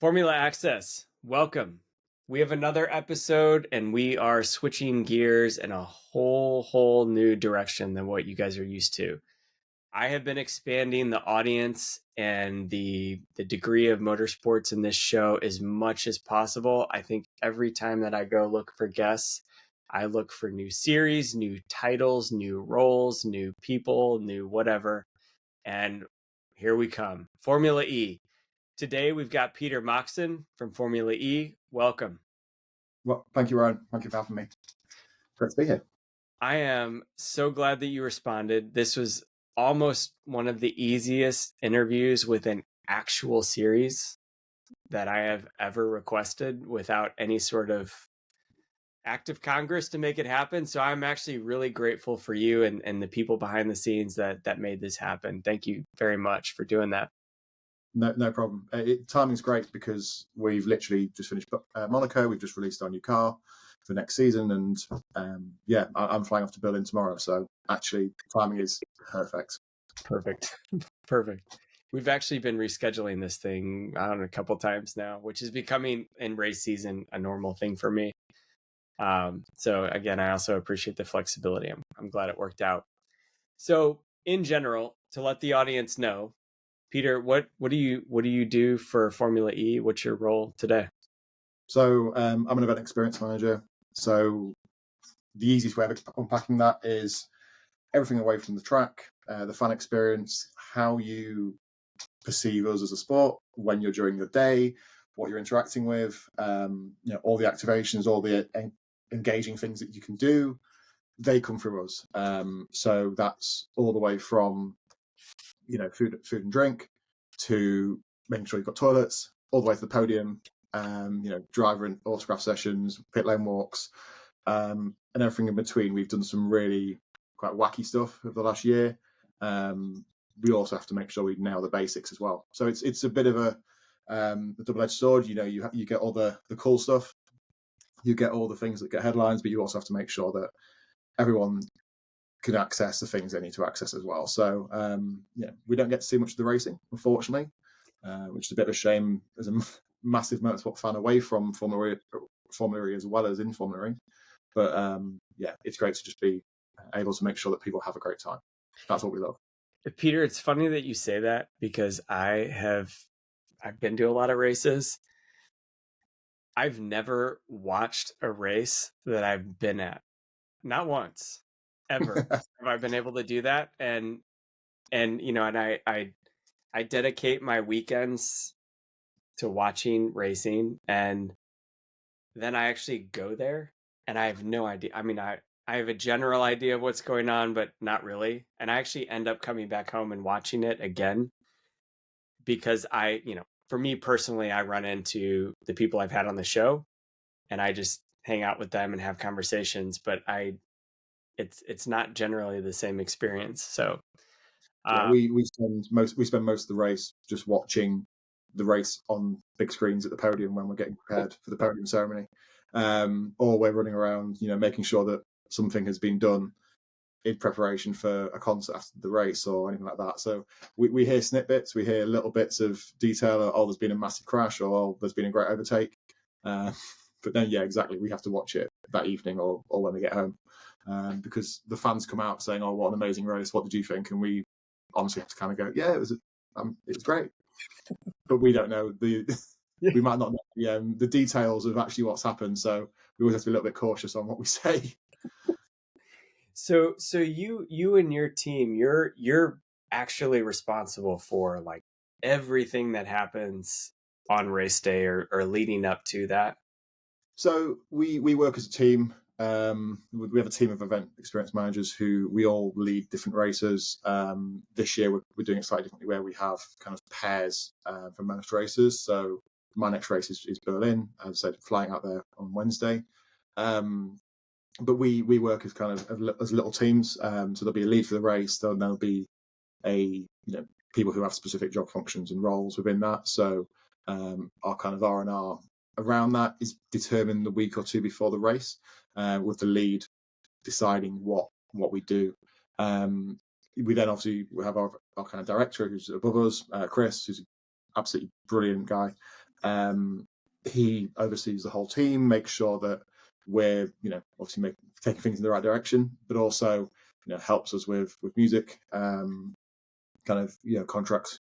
Formula Access, welcome. We have another episode and we are switching gears in a whole new direction than what you guys are used to. I have been expanding the audience and the degree of motorsports in this show as much as possible. I think every time that I go look for guests, I look for new series, new titles, new roles, new people, new whatever. And here we come. Formula E. Today we've got Peter Moxon from Formula E. Welcome. Well, thank you, Ryan. Thank you for having me. Great to be here. I am so glad that you responded. This was almost one of the easiest interviews with an actual series that I have ever requested without any sort of act of Congress to make it happen. So I'm actually really grateful for you and the people behind the scenes that made this happen. Thank you very much for doing that. No problem. Timing's great because we've literally just finished Monaco. We've just released our new car for next season, and I'm flying off to Berlin tomorrow. So actually, timing is perfect. Perfect. We've actually been rescheduling this thing, I don't know, a couple times now, which is becoming in race season a normal thing for me. So again, I also appreciate the flexibility. I'm glad it worked out. So in general, to let the audience know, Peter, what do you do for Formula E? What's your role today? So I'm an event experience manager. So the easiest way of unpacking that is everything away from the track, the fan experience, how you perceive us as a sport when you're during your day, what you're interacting with, all the activations, all the engaging things that you can do, they come through us. So that's all the way from food and drink to making sure you've got toilets, all the way to the podium, driver and autograph sessions, pit lane walks, and everything in between. We've done some really quite wacky stuff over the last year. We also have to make sure we nail the basics as well. So it's a bit of a double-edged sword. You get all the cool stuff, you get all the things that get headlines, but you also have to make sure that everyone can access the things they need to access as well. So we don't get to see much of the racing, unfortunately, which is a bit of a shame as a massive motorsport fan away from Formula E as well as in Formula E. But it's great to just be able to make sure that people have a great time. That's what we love. Peter, it's funny that you say that because I've been to a lot of races. I've never watched a race that I've been at. Not once, ever have I been able to do that. And I dedicate my weekends to watching racing, and then I actually go there and I have no idea. I mean, I have a general idea of what's going on, but not really. And I actually end up coming back home and watching it again because for me personally, I run into the people I've had on the show and I just hang out with them and have conversations, but it's not generally the same experience. So we spend most of the race just watching the race on big screens at the podium when we're getting prepared for the podium ceremony, or we're running around, making sure that something has been done in preparation for a concert after the race or anything like that. So we hear snippets, we hear little bits of detail. Oh, there's been a massive crash, or oh, there's been a great overtake. But then, exactly, we have to watch it that evening or when we get home, because the fans come out saying, "Oh, what an amazing race! What did you think?" And we honestly have to kind of go, "Yeah, it was great," but we don't know we might not know the details of actually what's happened. So we always have to be a little bit cautious on what we say. So you and your team, you're actually responsible for like everything that happens on race day or leading up to that. So we work as a team. We have a team of event experience managers who we all lead different races. This year we're doing it slightly differently, where we have kind of pairs for most races. So my next race is Berlin, as I said, flying out there on Wednesday. But we work as kind of as little teams. So there'll be a lead for the race. There'll be people who have specific job functions and roles within that. So our kind of R&R around that is determined the week or two before the race, with the lead deciding what we do. We then obviously we have our kind of director who's above us, Chris, who's an absolutely brilliant guy. He oversees the whole team, makes sure that we're, obviously taking things in the right direction, but also, helps us with music, contracts.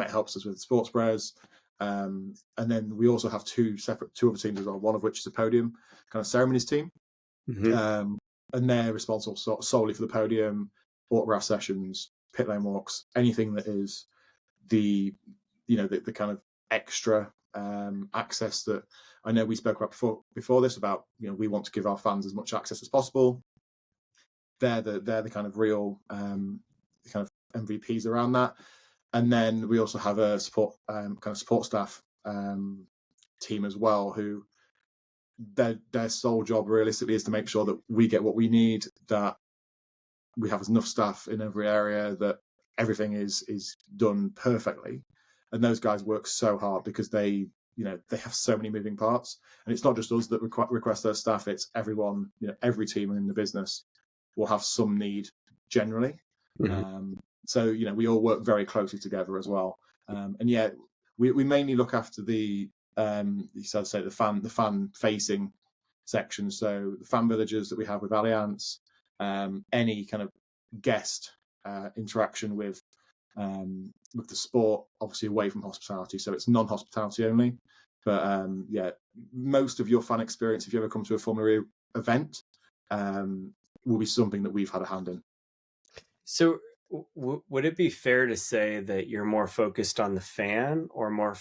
Helps us with sports prayers. And then we also have two other teams as well, one of which is a podium kind of ceremonies team. Mm-hmm. And they're responsible solely for the podium, autograph sessions, pit lane walks, anything that is the kind of extra access that I know we spoke about before this about, we want to give our fans as much access as possible. They're the kind of real kind of MVPs around that. And then we also have a support staff team as well, who their sole job realistically is to make sure that we get what we need, that we have enough staff in every area, that everything is done perfectly. And those guys work so hard because they have so many moving parts, and it's not just us that request those staff, it's everyone. Every team in the business will have some need generally. Mm-hmm. So we all work very closely together as well. And yeah, we mainly look after the the fan facing section. So the fan villages that we have with Allianz, any kind of guest interaction with the sport, obviously away from hospitality. So it's non-hospitality only. But yeah, most of your fan experience, if you ever come to a Formula E event, will be something that we've had a hand in. So would it be fair to say that you're more focused on the fan, or more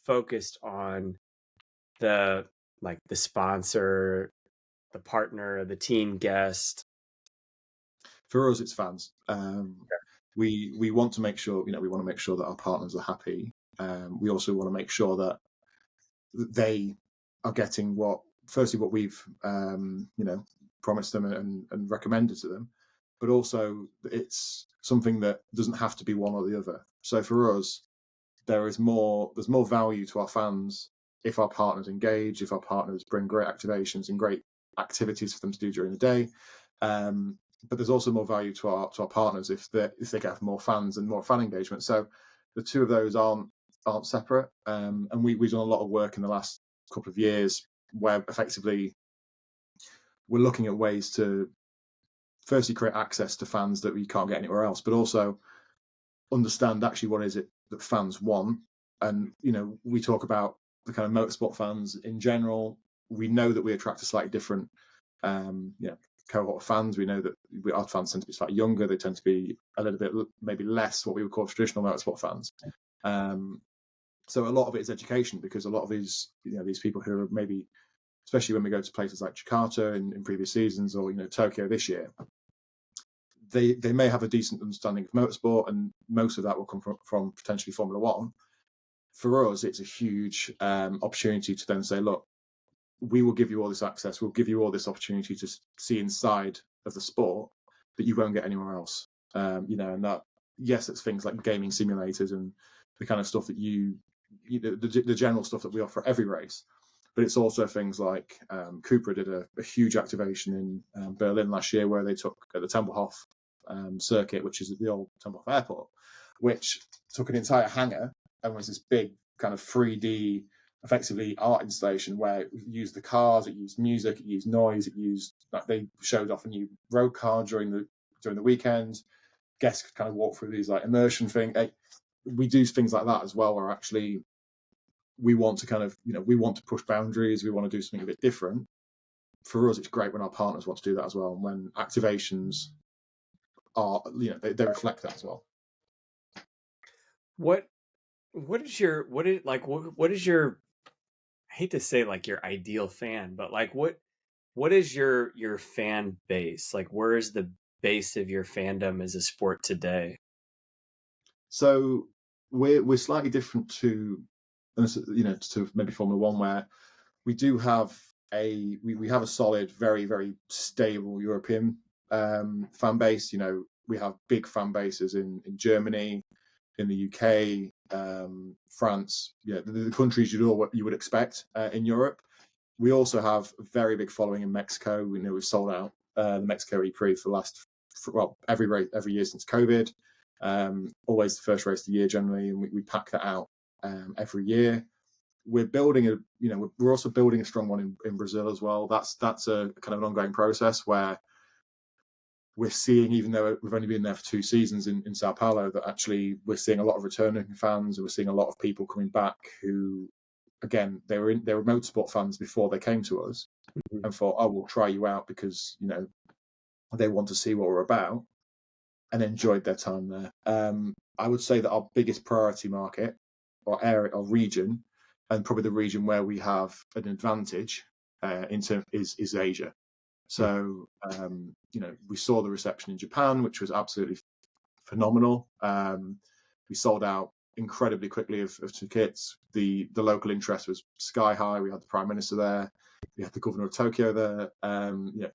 focused on the the sponsor, the partner, the team guest? For us, it's fans. We want to make sure that our partners are happy. We also want to make sure that they are getting what we've promised them and recommended to them, but also it's something that doesn't have to be one or the other. So for us, there's more value to our fans if our partners engage, if our partners bring great activations and great activities for them to do during the day. But there's also more value to our partners if they get more fans and more fan engagement. So the two of those aren't separate. And we've done a lot of work in the last couple of years where effectively we're looking at ways to firstly create access to fans that we can't get anywhere else, but also understand actually what is it that fans want. And we talk about the kind of motorsport fans in general. We know that we attract a slightly different cohort of fans. We know that our fans tend to be slightly younger. They tend to be a little bit maybe less what we would call traditional motorsport fans. So a lot of it is education, because a lot of these people who are maybe, especially when we go to places like Jakarta in previous seasons, or Tokyo this year, they may have a decent understanding of motorsport, and most of that will come from potentially Formula One. For us, it's a huge opportunity to then say, look, we will give you all this access, we'll give you all this opportunity to see inside of the sport that you won't get anywhere else. And that, yes, it's things like gaming simulators and the kind of stuff that the general stuff that we offer at every race. But it's also things like Cupra did a huge activation in Berlin last year, where they took at the Tempelhof circuit, which is at the old Tempelhof airport, which took an entire hangar and was this big kind of 3D, effectively art installation, where it used the cars, it used music, it used noise, they showed off a new road car during the weekend. Guests could kind of walk through these immersion thing. We do things like that as well, where actually we want to kind of, we want to push boundaries. We want to do something a bit different. For us, it's great when our partners want to do that as well. And when activations are, they reflect that as well. What is your I hate to say your ideal fan, but what is your fan base? Where is the base of your fandom as a sport today? So we're slightly different to maybe Formula One, where we do have we have a solid, very, very stable European fan base. We have big fan bases in Germany, in the UK, France, the countries you would expect in Europe. We also have a very big following in Mexico. We've sold out the Mexico E-Prix for the last every year since COVID. Always the first race of the year generally, and we pack that out every year. We're building we're also building a strong one in Brazil as well. That's a kind of an ongoing process where we're seeing, even though we've only been there for 2 seasons in Sao Paulo, that actually we're seeing a lot of returning fans, and we're seeing a lot of people coming back who, again, they were motorsport fans before they came to us, Mhm. and thought, oh, we'll try you out because they want to see what we're about, and enjoyed their time there. I would say that our biggest priority market or area or region, and probably the region where we have an advantage is Asia. So, we saw the reception in Japan, which was absolutely phenomenal. We sold out incredibly quickly of tickets. The local interest was sky high. We had the Prime Minister there. We had the Governor of Tokyo there.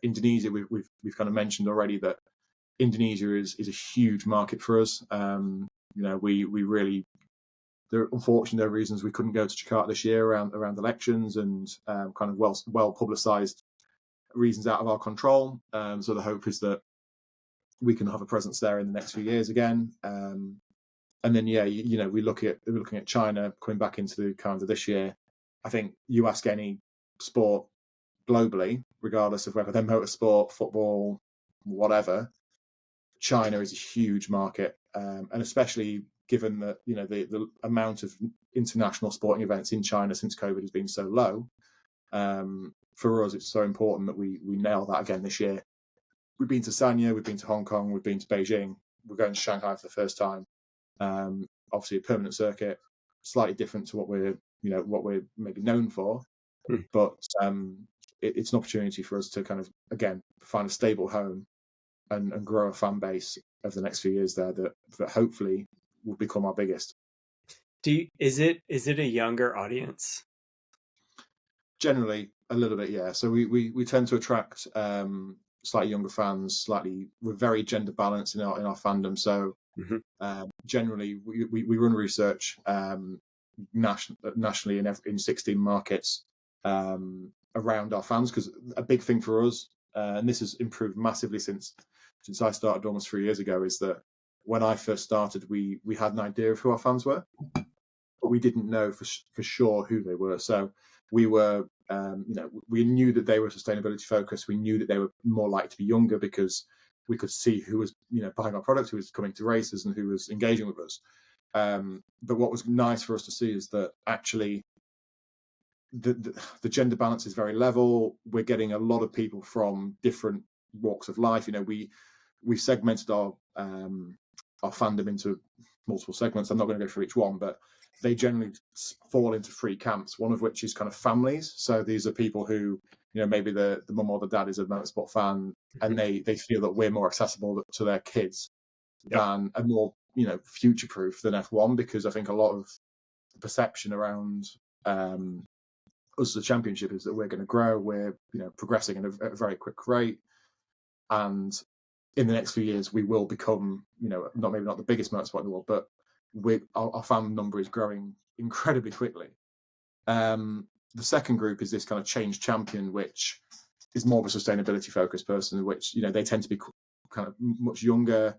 Indonesia, we've kind of mentioned already that Indonesia is a huge market for us. We really, unfortunately, there are reasons we couldn't go to Jakarta this year around elections and kind of well publicised reasons out of our control. So the hope is that we can have a presence there in the next few years again. And then, we're looking at China coming back into the calendar this year. I think you ask any sport globally, regardless of whether they're motorsport, football, whatever, China is a huge market, and especially given that the amount of international sporting events in China since COVID has been so low. For us, it's so important that we nail that again this year. We've been to Sanya, we've been to Hong Kong, we've been to Beijing. We're going to Shanghai for the first time. Obviously, a permanent circuit, slightly different to what we're maybe known for, Hmm. but it's an opportunity for us to kind of again find a stable home and grow a fan base over the next few years there that hopefully will become our biggest. Is it a younger audience? Generally, a little bit, yeah. So we tend to attract slightly younger fans. We're very gender balanced in our fandom. So generally, we run research nationally in 16 markets around our fans, because a big thing for us, and this has improved massively since I started almost 3 years ago, is that when I first started, we had an idea of who our fans were, but we didn't know for sure who they were. So we were, we knew that they were sustainability focused. We knew that they were more likely to be younger because we could see who was, buying our product, who was coming to races, and who was engaging with us. But what was nice for us to see is that actually the gender balance is very level. We're getting a lot of people from different walks of life. We've segmented our fandom into multiple segments. I'm not going to go through each one, but they generally fall into 3 camps, one of which is kind of families. So these are people who, maybe the mum or the dad is a motorsport fan, and they feel that we're more accessible to their kids than a more, future proof than F1, because I think a lot of the perception around us as a championship is that we're going to grow, we're progressing at a very quick rate, and in the next few years we will become not the biggest motorsport in the world, but our fan number is growing incredibly quickly. The second group is this kind of change champion, which is more of a sustainability focused person, which they tend to be kind of much younger,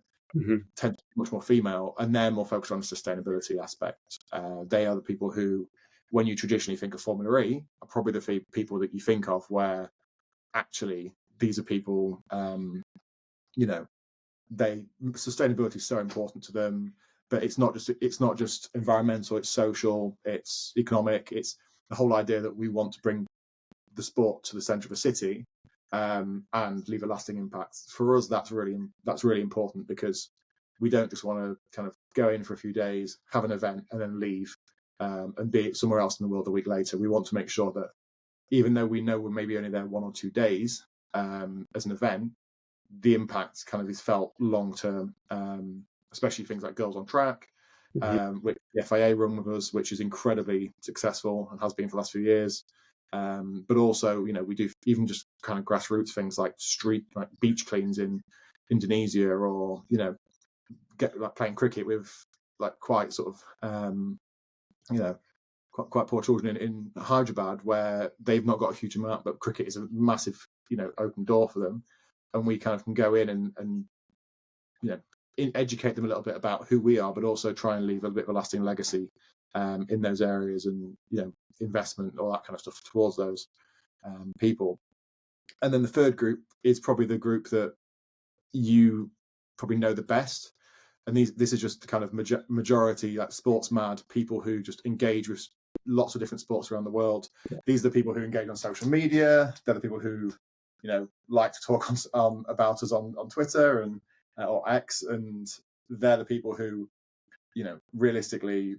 tend to be much more female, and they're more focused on the sustainability aspect. They are the people who, when you traditionally think of Formula E, are probably the people that you think of where actually these are people, sustainability is so important to them, but it's not just environmental, it's social, it's economic, it's the whole idea that we want to bring the sport to the centre of a city, and leave a lasting impact. For us, that's really important, because we don't just want to kind of go in for a few days, have an event, and then leave, and be somewhere else in the world a week later. We want to make sure that even though we know we're maybe only there 1 or 2 days as an event, the impact kind of is felt long term, especially things like Girls on Track, which the FIA run with us, which is incredibly successful and has been for the last few years. But also, we do even just kind of grassroots things like beach cleans in Indonesia, or playing cricket with quite sort of quite poor children in Hyderabad, where they've not got a huge amount, but cricket is a massive open door for them, and we kind of can go in and educate them a little bit about who we are, but also try and leave a bit of a lasting legacy in those areas, and investment, all that kind of stuff towards those people. And then the third group is probably the group that you probably know the best. And this is just the kind of majority, like sports mad people who just engage with lots of different sports around the world. These are the people who engage on social media. They're the people who, like to talk about us on Twitter and or X, and they're the people who, realistically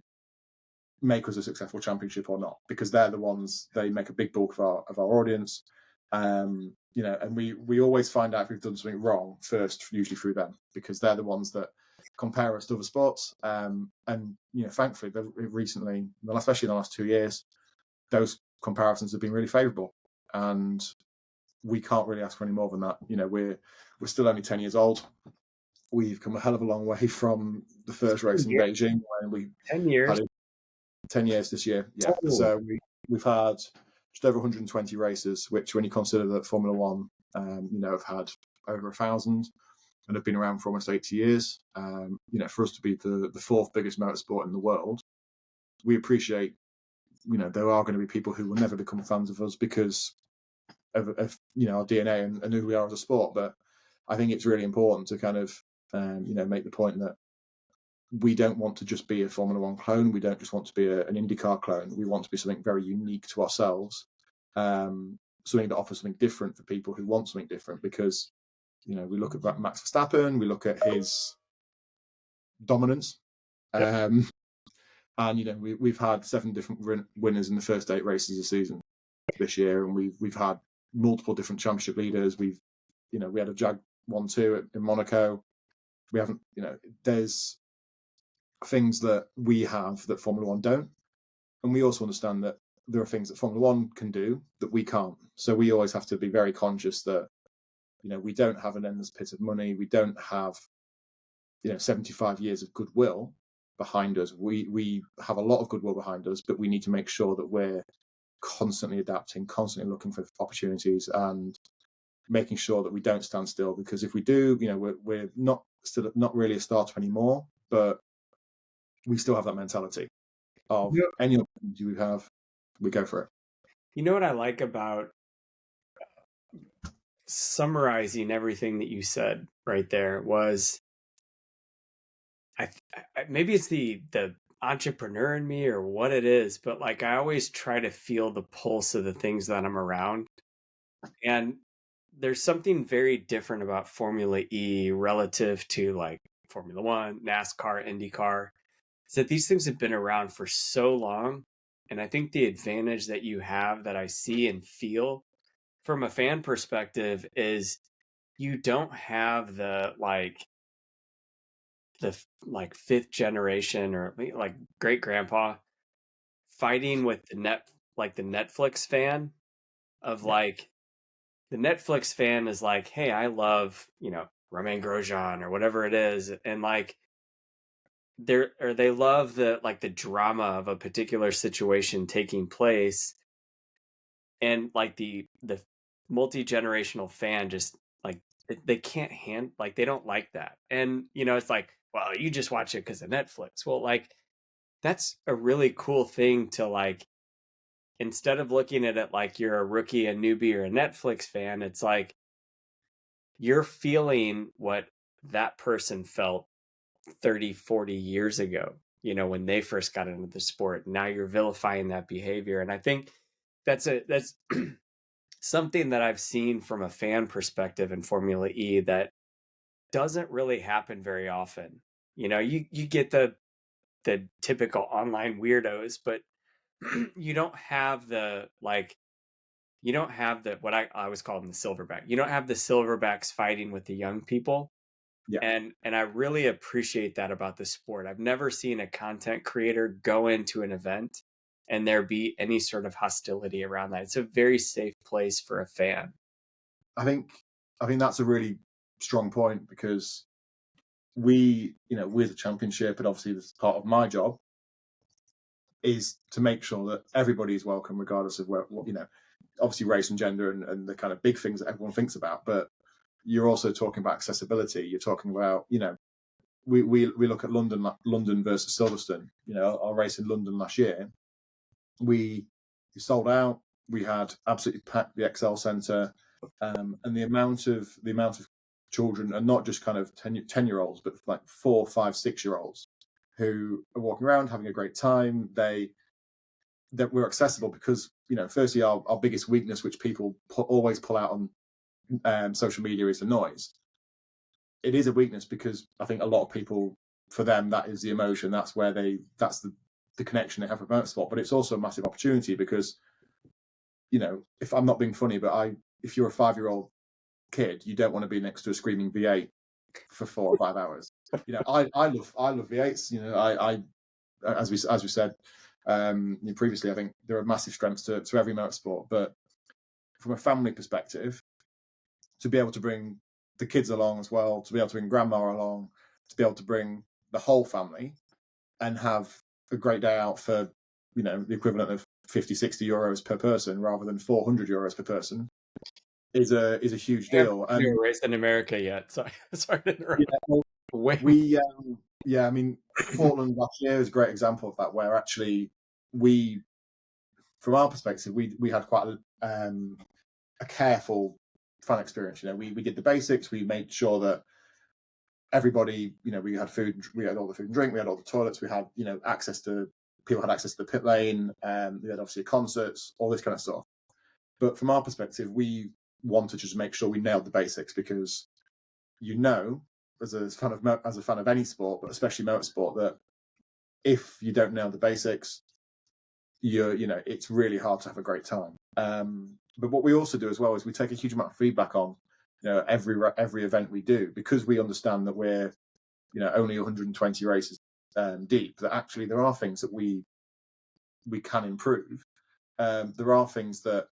make us a successful championship or not, because they're the ones, they make a big bulk of our audience. And we always find out if we've done something wrong first, usually through them, because they're the ones that compare us to other sports. And thankfully, recently, especially in the last 2 years, those comparisons have been really favourable, and we can't really ask for any more than that. We're still only 10 years old. We've come a hell of a long way from the first race in Beijing, when we 10 years. had 10 years this year. Yeah. Oh. So we've had just over 120 races, which, when you consider that Formula One, have had over 1,000 and have been around for almost 80 years, for us to be the fourth biggest motorsport in the world, we appreciate, there are going to be people who will never become fans of us because of our DNA and who we are as a sport. But I think it's really important to kind of, make the point that we don't want to just be a Formula One clone. We don't just want to be an IndyCar clone. We want to be something very unique to ourselves, something that offers something different for people who want something different. Because, we look at Max Verstappen, we look at his dominance, and we've had 7 different winners in the first 8 races of the season this year, and we've had multiple different championship leaders. We had a Jag 1-2 in Monaco. We haven't, there's things that we have that Formula One don't, and we also understand that there are things that Formula One can do that we can't. So we always have to be very conscious that we don't have an endless pit of money. We don't have 75 years of goodwill behind us. We have a lot of goodwill behind us, but we need to make sure that we're constantly adapting, constantly looking for opportunities, and making sure that we don't stand still. Because if we do, we're not really a startup anymore, but we still have that mentality of any opportunity we have, we go for it. You know what I like about summarizing everything that you said right there was, maybe it's the entrepreneur in me or what it is, but like I always try to feel the pulse of the things that I'm around. And there's something very different about Formula E relative to like Formula One, NASCAR, IndyCar, is that these things have been around for so long. And I think the advantage that you have, that I see and feel from a fan perspective, is you don't have the fifth generation or like great grandpa fighting with the Netflix fan of like, the Netflix fan is like, hey, I love, Romain Grosjean or whatever it is. And like, they love the drama of a particular situation taking place. And like the multi-generational fan just like, they can't they don't like that. And, it's like, well, you just watch it because of Netflix. Well, like, that's a really cool thing to like, instead of looking at it like you're a rookie, a newbie, or a Netflix fan, it's like you're feeling what that person felt 30, 40 years ago, when they first got into the sport. Now you're vilifying that behavior. And I think that's something that I've seen from a fan perspective in Formula E that doesn't really happen very often. You get the typical online weirdos, but you don't have the what I always call them the silverback. You don't have the silverbacks fighting with the young people. Yeah. And I really appreciate that about the sport. I've never seen a content creator go into an event and there be any sort of hostility around that. It's a very safe place for a fan. I think that's a really strong point, because we as a championship, and obviously this is part of my job, is to make sure that everybody is welcome, regardless of what obviously race and gender and the kind of big things that everyone thinks about. But you're also talking about accessibility. You're talking about we look at London versus Silverstone. You know, our race in London last year, we sold out. We had absolutely packed the XL Centre, and the amount of children, and not just kind of 10-year-olds, but like 4, 5, 6-year-olds who are walking around having a great time. That we're accessible because, you know, firstly, our biggest weakness, which people always pull out on social media, is the noise. It is a weakness because I think a lot of people, for them, that is the emotion. That's where that's the connection they have with motorsport. But it's also a massive opportunity because, you know, if I'm not being funny, but if you're a 5-year-old kid, you don't want to be next to a screaming V8 for 4 or 5 hours. You know, I love V8s. You know, I as we said previously, I think there are massive strengths to every motorsport. But from a family perspective, to be able to bring the kids along as well, to be able to bring grandma along, to be able to bring the whole family and have a great day out for, you know, the equivalent of 50, 60 euros per person rather than 400 euros per person is a huge deal. I've never raced in America yet. Sorry to interrupt. Yeah, well, Wait. I mean, Portland last year is a great example of that, where actually from our perspective, we had quite a careful fan experience. You know, we did the basics. We made sure that everybody, you know, we had food, we had all the food and drink, we had all the toilets, we had, you know, people had access to the pit lane, we had obviously concerts, all this kind of stuff. But from our perspective, we wanted to just make sure we nailed the basics because, you know, as a fan of any sport, but especially motorsport, that if you don't nail the basics, you know, it's really hard to have a great time. But what we also do as well is we take a huge amount of feedback on, you know, every event we do, because we understand that we're, you know, only 120 races deep, that actually there are things that we can improve. There are things that,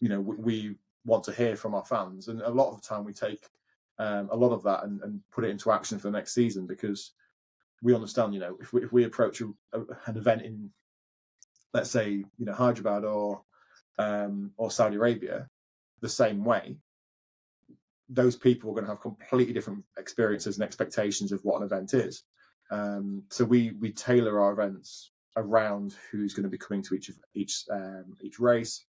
you know, we want to hear from our fans, and a lot of the time we take a lot of that and put it into action for the next season, because we understand, you know, if we approach an event in, let's say, you know, Hyderabad or Saudi Arabia the same way, those people are going to have completely different experiences and expectations of what an event is. So we tailor our events around who's going to be coming to each race,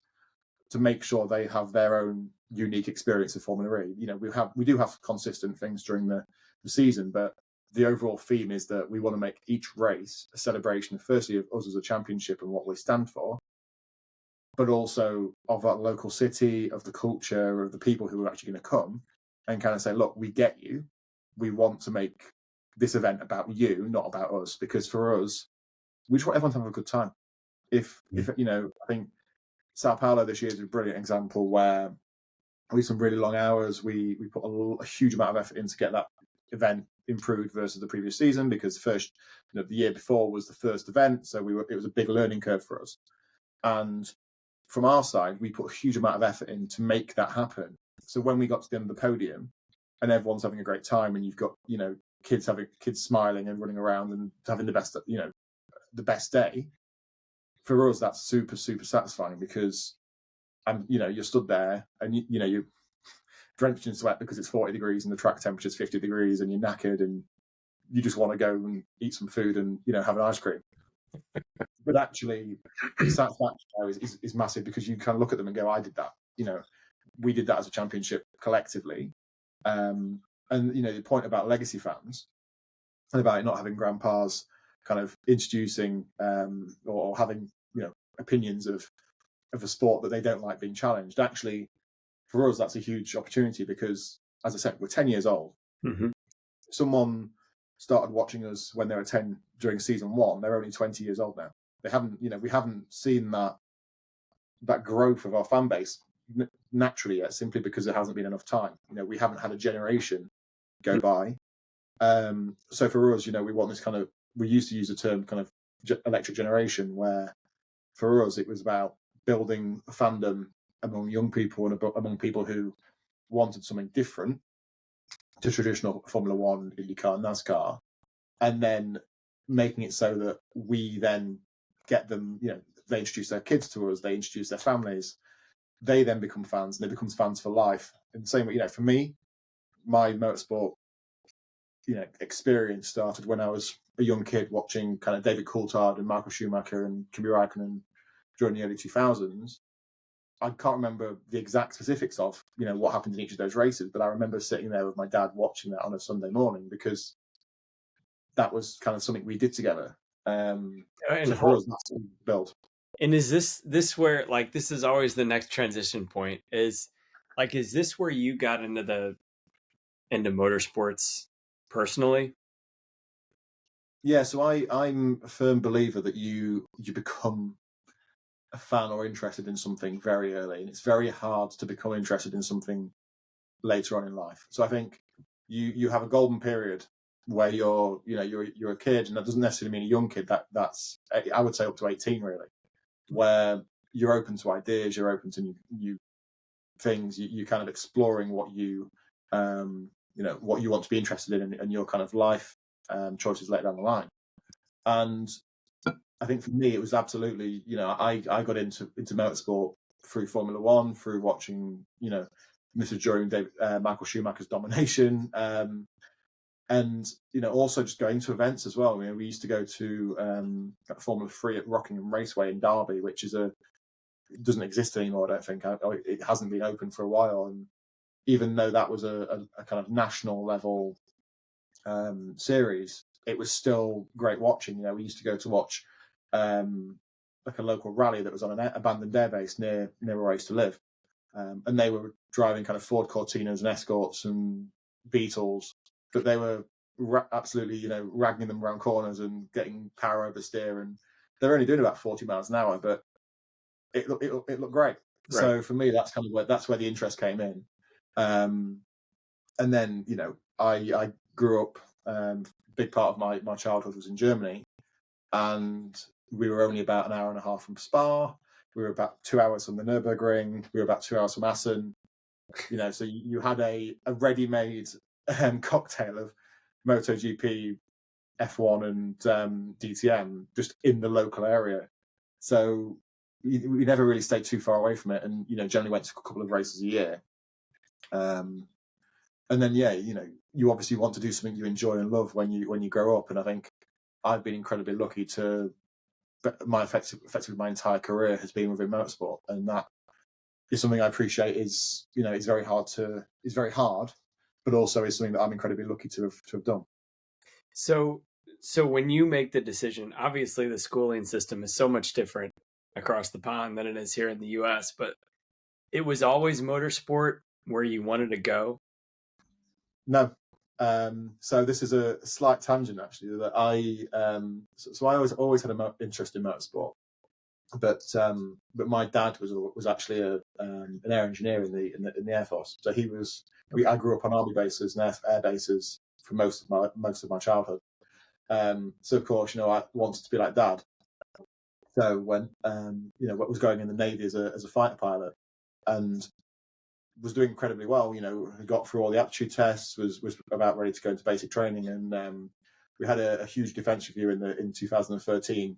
to make sure they have their own unique experience of Formula E. You know, we do have consistent things during the season, but the overall theme is that we want to make each race a celebration, firstly, of us as a championship and what we stand for, but also of our local city, of the culture, of the people who are actually going to come, and kind of say, look, we get you. We want to make this event about you, not about us, because for us, we just want everyone to have a good time. If you know, I think Sao Paulo this year is a brilliant example where we had some really long hours. We put a huge amount of effort in to get that event improved versus the previous season, because first, you know, the year before was the first event, so it was a big learning curve for us. And from our side, we put a huge amount of effort in to make that happen. So when we got to the end of the podium and everyone's having a great time, and you've got, you know, kids smiling and running around and having the best day, for us, that's super, super satisfying, because you know, you're stood there and you know, you're drenched in sweat because it's 40 degrees and the track temperature is 50 degrees and you're knackered and you just want to go and eat some food and, you know, have an ice cream. But actually, the satisfaction is massive, because you kind of look at them and go, I did that. You know, we did that as a championship collectively. And, you know, the point about legacy fans and about it not having grandpas kind of introducing or having, you know, opinions of a sport that they don't like being challenged. Actually, for us, that's a huge opportunity, because, as I said, we're 10 years old. Mm-hmm. Someone started watching us when they were 10 during season 1. They're only 20 years old now. They haven't, you know, we haven't seen that growth of our fan base naturally yet, simply because there hasn't been enough time. You know, we haven't had a generation go by. So for us, you know, we want this kind of, we used to use the term kind of electric generation, where for us it was about building a fandom among young people and among people who wanted something different to traditional Formula One, IndyCar, NASCAR, and then making it so that we then get them, you know, they introduce their kids to us, they introduce their families, they then become fans, and they become fans for life. In the same way, you know, for me, my motorsport experience started when I was a young kid watching kind of David Coulthard and Michael Schumacher and Kimi Räikkönen during the early 2000s. I can't remember the exact specifics of what happened in each of those races, but I remember sitting there with my dad watching that on a Sunday morning because that was kind of something we did together. And So for us, that's what we built. And is this where, like, this is always the next transition point, is this where you got into motorsports personally? Yeah, so I'm a firm believer that you become a fan or interested in something very early, and it's very hard to become interested in something later on in life. So I think you have a golden period where you're a kid, and that doesn't necessarily mean a young kid. That's, I would say, up to 18 really, where you're open to ideas, you're open to new things, you kind of exploring what what you want to be interested in, and your kind of life choices later down the line. And I think for me, it was absolutely, I got into motorsport through Formula One, through watching, this was during Michael Schumacher's domination, and also just going to events as well. We used to go to Formula 3 at Rockingham Raceway in Derby, which is it doesn't exist anymore. I don't think it hasn't been open for a while, and even though that was a kind of national level series, it was still great watching. We used to go to watch like a local rally that was on an abandoned airbase near where I used to live, and they were driving kind of Ford Cortinas and Escorts and Beetles, but they were absolutely ragging them around corners and getting power oversteer, and they're only doing about 40 miles an hour, but it looked great. Right. So for me, that's kind of where the interest came in. And then I grew up. Big part of my childhood was in Germany, and we were only about an hour and a half from Spa. We were about 2 hours from the Nürburgring. We were about 2 hours from Assen. So you had a ready-made cocktail of MotoGP, F1, and DTM just in the local area. So we never really stayed too far away from it, and generally went to a couple of races a year. And then you obviously want to do something you enjoy and love when you grow up, and I think I've been incredibly lucky to effectively my entire career has been within motorsport, and that is something I appreciate. It's very hard, but also is something that I'm incredibly lucky to have done. So when you make the decision, obviously the schooling system is so much different across the pond than it is here in the US, but it was always motorsport where you wanted to go? No. So this is a slight tangent, actually, that I always had an interest in motorsport, but my dad was actually an air engineer in the Air Force. So I grew up on army bases and air bases for most of my childhood. So of course, I wanted to be like Dad. So when what was going in the Navy as a fighter pilot, and was doing incredibly well. Got through all the aptitude tests, was about ready to go into basic training, and we had a huge defence review in 2013,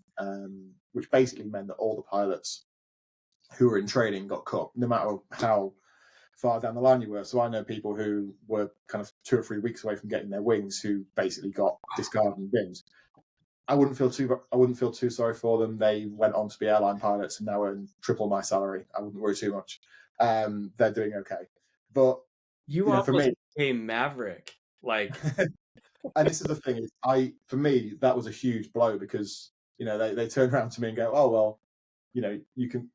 which basically meant that all the pilots who were in training got cut, no matter how far down the line you were. So I know people who were kind of 2 or 3 weeks away from getting their wings, who basically got discarded and binned. I wouldn't feel too sorry for them. They went on to be airline pilots and now earn triple my salary. I wouldn't worry too much. They're doing okay. But You almost for me, became Maverick. Like, and this is the thing, for me, that was a huge blow, because they turned around to me and go, oh well, you're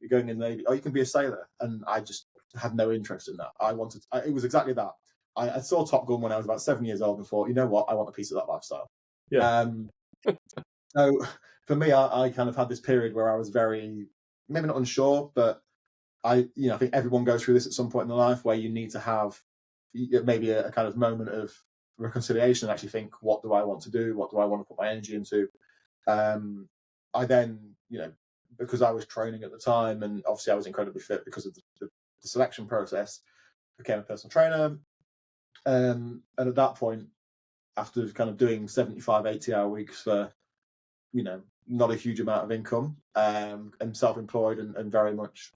going in the Navy, oh, you can be a sailor, and I just had no interest in that. It was exactly that. I saw Top Gun when I was about 7 years old and thought, you know what, I want a piece of that lifestyle. yeah. So for me, I kind of had this period where I was very, maybe not unsure, but I think everyone goes through this at some point in their life where you need to have maybe a kind of moment of reconciliation and actually think, what do I want to do? What do I want to put my energy into? I then, because I was training at the time, and obviously I was incredibly fit because of the selection process, became a personal trainer. And at that point, after kind of doing 75, 80-hour weeks for, not a huge amount of income, and self-employed, and very much,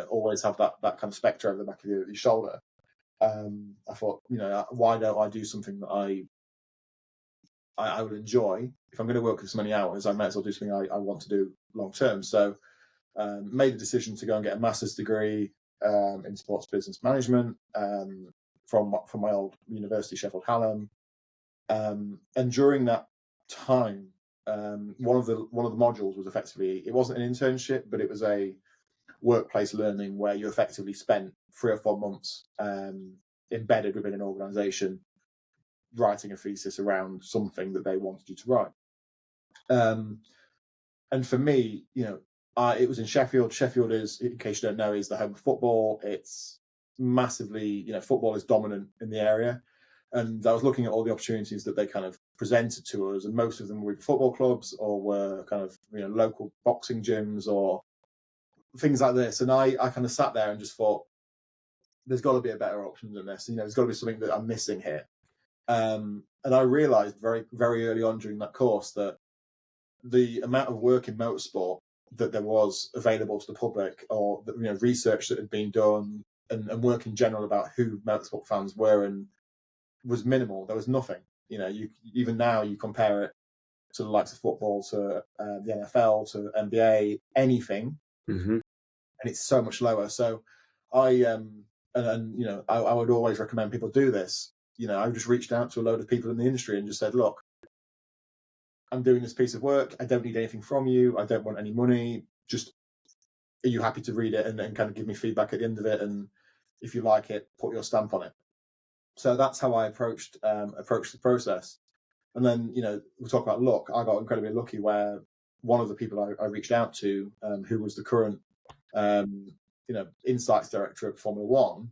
always have that kind of spectre over the back of your shoulder. I thought, why don't I do something that I I will enjoy. If I'm going to work for so many hours, I might as well do something I want to do long term. So made the decision to go and get a master's degree in sports business management from my old university, Sheffield Hallam. And during that time, one of the modules was effectively, it wasn't an internship, but it was a workplace learning where you effectively spent 3 or 4 months embedded within an organization, writing a thesis around something that they wanted you to write. And for me, it was in Sheffield. Sheffield is, in case you don't know, is the home of football. It's massively, football is dominant in the area. And I was looking at all the opportunities that they kind of presented to us, and most of them were football clubs or were kind of, local boxing gyms or things like this. And I kind of sat there and just thought, there's got to be a better option than this. There's got to be something that I'm missing here. And I realized very, very early on during that course that the amount of work in motorsport that there was available to the public, or research that had been done, and work in general about who motorsport fans were, and was minimal. There was nothing. You even now you compare it to the likes of football, to the NFL, to NBA, anything, and it's so much lower. So I I would always recommend people do this. I just reached out to a load of people in the industry and just said, look, I'm doing this piece of work. I don't need anything from you. I don't want any money. Just, are you happy to read it and then kind of give me feedback at the end of it? And if you like it, put your stamp on it. So that's how I approached the process. And then, we talk about luck. I got incredibly lucky where one of the people I reached out to, who was the current, insights director at Formula One,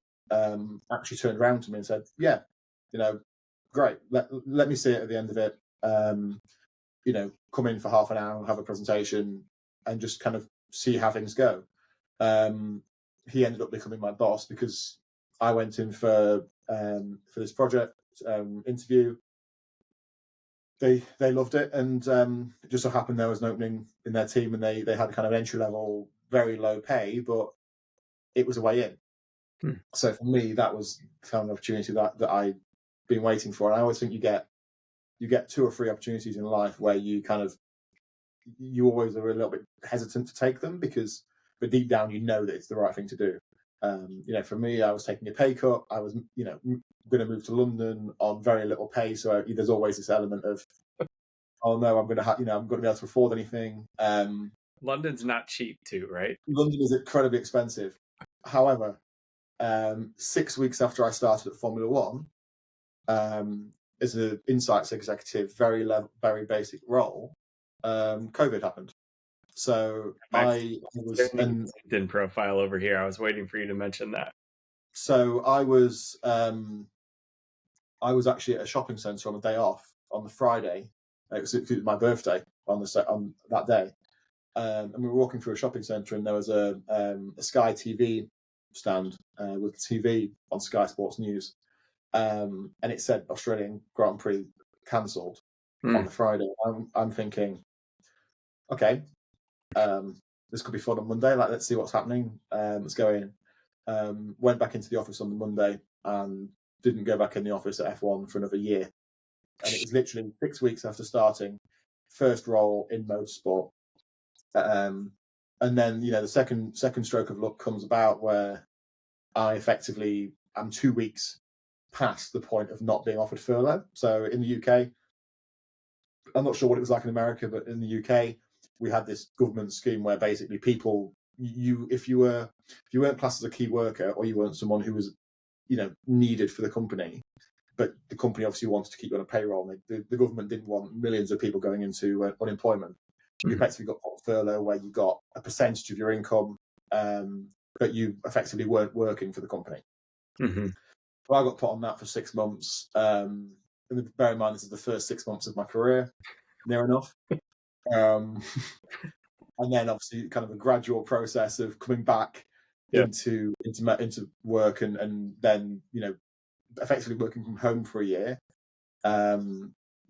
actually turned around to me and said, yeah, great. Let me see it at the end of it. Come in for half an hour and have a presentation and just kind of see how things go. He ended up becoming my boss because I went in for this project interview. They loved it, and it just so happened there was an opening in their team, and they had kind of entry level, very low pay, but it was a way in. So for me, that was found an opportunity that I'd been waiting for. And I always think you get 2 or 3 opportunities in life where you always are a little bit hesitant to take them but deep down that it's the right thing to do. For me, I was taking a pay cut. I was, going to move to London on very little pay. So there's always this element of, oh no, I'm going to I'm going to be able to afford anything. London's not cheap too, right? London is incredibly expensive. However, 6 weeks after I started at Formula One, as an insights executive, very very basic role, COVID happened. So I was in LinkedIn profile over here. I was waiting for you to mention that. So I was actually at a shopping centre on a day off on the Friday. It was my birthday on that day, and we were walking through a shopping centre, and there was a Sky TV stand with TV on Sky Sports News, and it said Australian Grand Prix cancelled on the Friday. I'm thinking, okay, this could be fun on Monday. Let's see what's happening. Let's go in. Went back into the office on the Monday and didn't go back in the office at F1 for another year. And it was literally 6 weeks after starting, first role in motorsport. And then, the second stroke of luck comes about where I effectively am 2 weeks past the point of not being offered furlough. So in the UK, I'm not sure what it was like in America, but in the UK, we had this government scheme where basically people, if you weren't classed as a key worker, or you weren't someone who was, needed for the company, but the company obviously wanted to keep you on a payroll. The government didn't want millions of people going into unemployment. You effectively got put on furlough, where you got a percentage of your income, but you effectively weren't working for the company. So I got put on that for 6 months. And bear in mind, this is the first 6 months of my career, near enough. And then obviously kind of a gradual process of coming back into work, and then effectively working from home for a year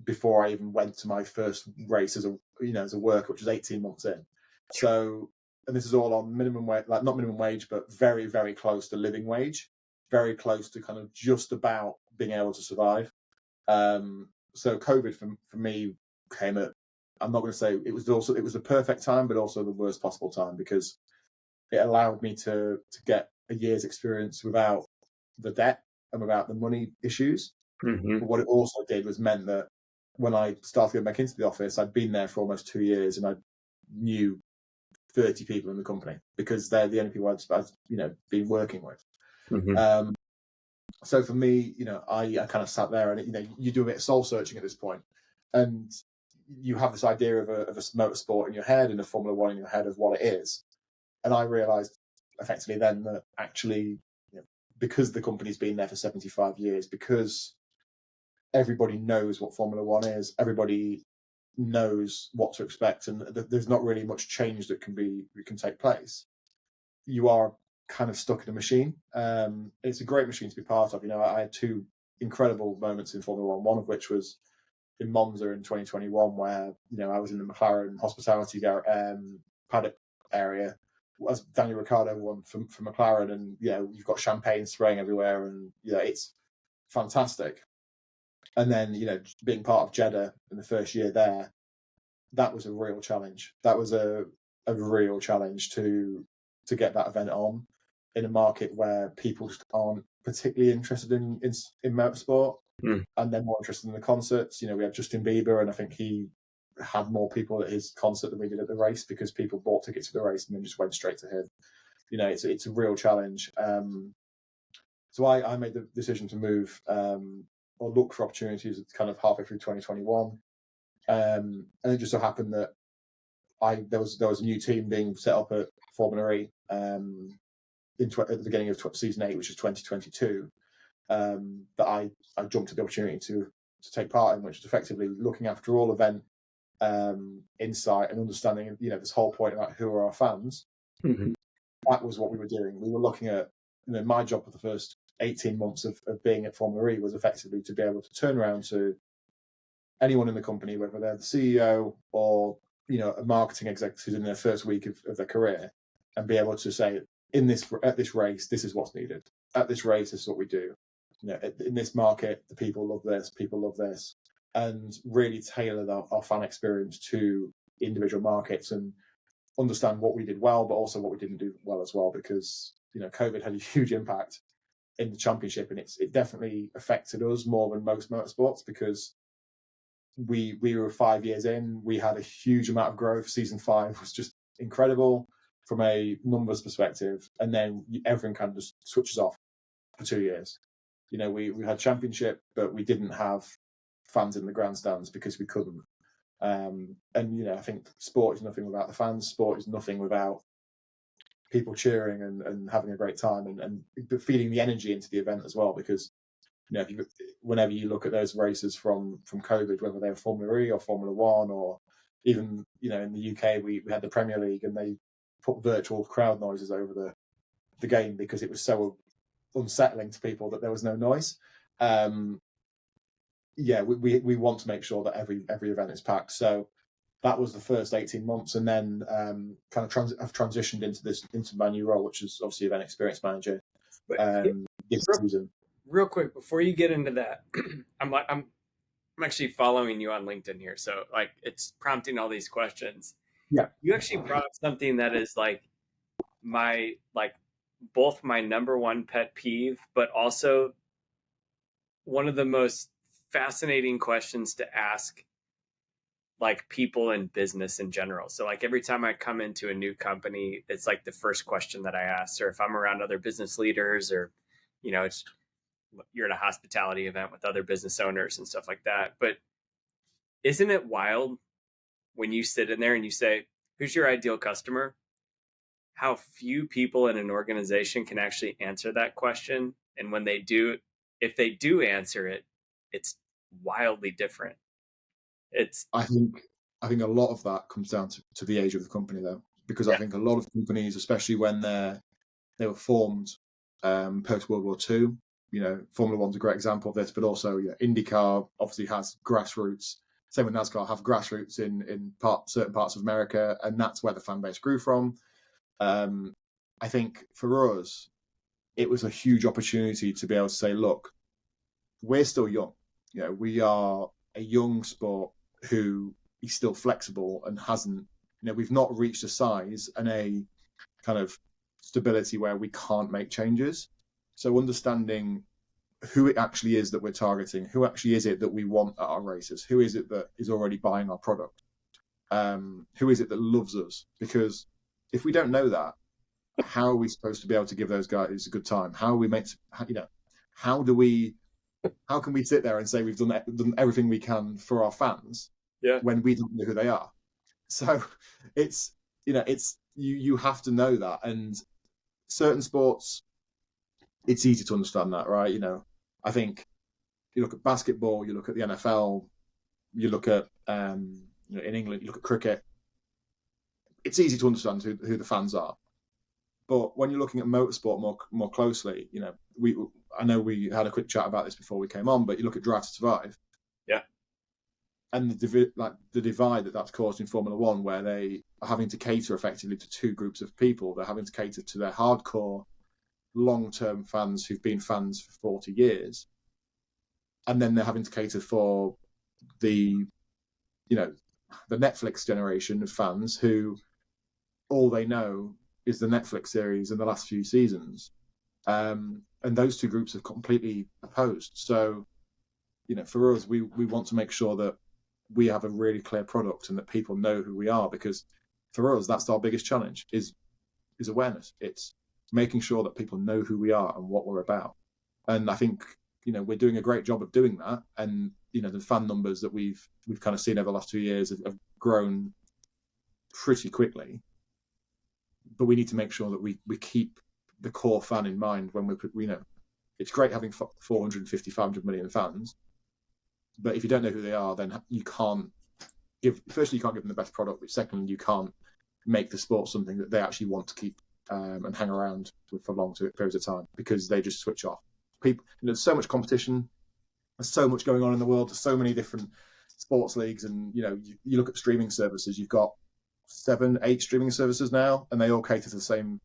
before I even went to my first race as a worker, which was 18 months in. So, and this is all on minimum wage, like not minimum wage, but very, very close to living wage, very close to kind of just about being able to survive. so COVID for me came at, I'm not going to say it was the perfect time, but also the worst possible time, because it allowed me to get a year's experience without the debt and without the money issues. Mm-hmm. But what it also did was meant that when I started going back into the office, I'd been there for almost 2 years, and I knew 30 people in the company, because they're the only people I've been working with. Mm-hmm. So for me, I kind of sat there, and you do a bit of soul searching at this point, and you have this idea of a motorsport in your head and a Formula One in your head of what it is. And I realised effectively then that actually, because the company's been there for 75 years, because everybody knows what Formula One is, everybody knows what to expect, and there's not really much change that can take place. You are kind of stuck in a machine. It's a great machine to be part of. I had two incredible moments in Formula One. One of which was in Monza in 2021, where I was in the McLaren hospitality paddock area as Daniel Ricciardo won for McLaren, and you've got champagne spraying everywhere, and it's fantastic. And then being part of Jeddah in the first year there, that was a real challenge. That was a real challenge to get that event on in a market where people just aren't particularly interested in motorsport, and they're more interested in the concerts. We had Justin Bieber, and I think he had more people at his concert than we did at the race, because people bought tickets to the race and then just went straight to him. It's a real challenge. So I made the decision to move, or look for opportunities kind of halfway through 2021. And it just so happened that there was a new team being set up at Formula E at the beginning of season 8, which is 2022. That I jumped at the opportunity to take part in, which is effectively looking after all event insight and understanding. This whole point about who are our fans. Mm-hmm. That was what we were doing. We were looking at my job for the first 18 months of being at Formula E was effectively to be able to turn around to anyone in the company, whether they're the CEO or a marketing executive in their first week of their career, and be able to say, at this race, this is what's needed. At this race, this is what we do. In this market, the people love this, and really tailor our fan experience to individual markets, and understand what we did well, but also what we didn't do well as well, because COVID had a huge impact in the championship, and it definitely affected us more than most motorsports, because we were 5 years in, we had a huge amount of growth. Season 5 was just incredible from a numbers perspective, and then everything kind of just switches off for 2 years. We had championship, but we didn't have fans in the grandstands because we couldn't. And I think sport is nothing without the fans. Sport is nothing without people cheering and having a great time, and feeding the energy into the event as well. Because whenever you look at those races from COVID, whether they're Formula E or Formula One, or even in the UK, we had the Premier League, and they put virtual crowd noises over the game because it was so unsettling to people that there was no noise. We want to make sure that every event is packed. So that was the first 18 months, and then I've transitioned into my new role, which is obviously event experience manager. This season. Real quick before you get into that, I'm actually following you on LinkedIn here, so like it's prompting all these questions. Yeah, You actually brought up something that is like both my number one pet peeve, but also one of the most fascinating questions to ask like people in business in general. So like every time I come into a new company, it's like the first question that I ask, or if I'm around other business leaders, or it's you're at a hospitality event with other business owners and stuff like that. But isn't it wild when you sit in there and you say, who's your ideal customer? How few people in an organization can actually answer that question. And when they do, if they do answer it, it's wildly different. It's I think a lot of that comes down to the age of the company, though, because I yeah. think a lot of companies, especially when they were formed post World War II, Formula One's a great example of this, but also IndyCar obviously has grassroots. Same with NASCAR, have grassroots in certain parts of America, and that's where the fan base grew from. I think for us, it was a huge opportunity to be able to say, look, we're still young. We are a young sport who is still flexible and hasn't, we've not reached a size and a kind of stability where we can't make changes. So understanding who it actually is that we're targeting, who actually is it that we want at our races, who is it that is already buying our product, who is it that loves us? Because if we don't know that, how are we supposed to be able to give those guys a good time? How are we meant to, how can we sit there and say we've done everything we can for our fans when we don't know who they are? So it's, you have to know that. And certain sports, it's easy to understand that, right? I think you look at basketball, you look at the NFL, you look at, in England, you look at cricket. It's easy to understand who the fans are. But when you're looking at motorsport more closely, I know we had a quick chat about this before we came on, but you look at Drive to Survive. Yeah. And the divide that's caused in Formula One, where they are having to cater effectively to two groups of people. They're having to cater to their hardcore, long-term fans who've been fans for 40 years. And then they're having to cater for the Netflix generation of fans who all they know is the Netflix series in the last few seasons. And those two groups are completely opposed. So, for us, we want to make sure that we have a really clear product and that people know who we are, because for us, that's our biggest challenge is awareness. It's making sure that people know who we are and what we're about. And I think, we're doing a great job of doing that. And, the fan numbers that we've kind of seen over the last 2 years have grown pretty quickly. But we need to make sure that we keep the core fan in mind when it's great having 450, 500 million fans. But if you don't know who they are, then you can't firstly, you can't give them the best product. But secondly, you can't make the sport something that they actually want to keep and hang around for long periods of time, because they just switch off. People, there's so much competition. There's so much going on in the world. There's so many different sports leagues, and you look at streaming services. You've got 7, 8 streaming services now, and they all cater to the same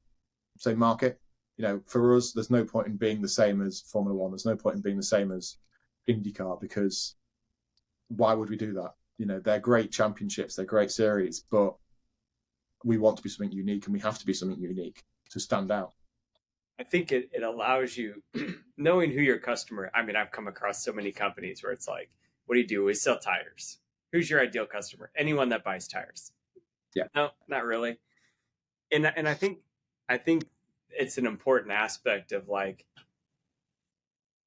market. For us, there's no point in being the same as Formula One. There's no point in being the same as IndyCar, because why would we do that? They're great championships, they're great series, but we want to be something unique, and we have to be something unique to stand out. I think it allows you, knowing who your customer. I mean, I've come across so many companies where it's like, what do you do? We sell tires. Who's your ideal customer? Anyone that buys tires. Yeah. No, not really. And I think it's an important aspect of like,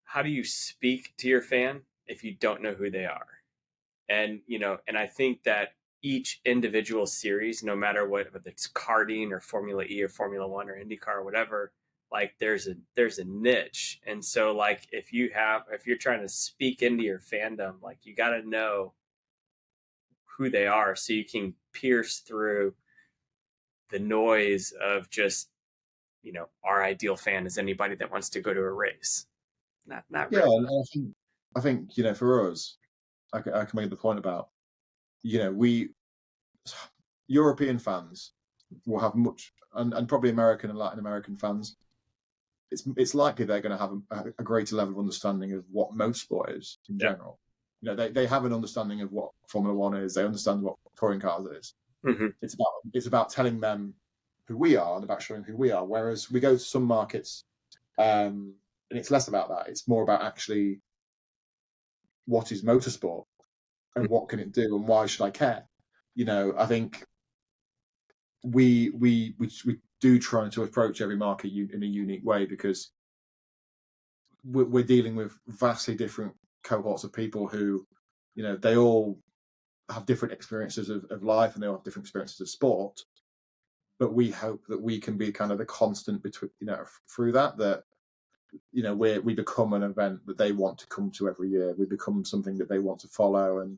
how do you speak to your fan if you don't know who they are? And and I think that each individual series, no matter whether it's karting or Formula E or Formula One or IndyCar or whatever, like there's a niche. And so like if you're trying to speak into your fandom, like you got to know who they are so you can pierce through the noise of just our ideal fan is anybody that wants to go to a race. Not Yeah, really. and I think for us, I can make the point about we European fans will have much, and probably American and Latin American fans. It's likely they're going to have a greater level of understanding of what motorsport is in general. They have an understanding of what Formula One is. They understand what touring cars is. Mm-hmm. It's about telling them who we are and about showing who we are. Whereas we go to some markets, and it's less about that. It's more about actually what is motorsport and what can it do and why should I care? I think we do try to approach every market in a unique way, because we're dealing with vastly different cohorts of people who, they all have different experiences of life, and they all have different experiences of sport. But we hope that we can be kind of the constant between, through that we become an event that they want to come to every year. We become something that they want to follow, and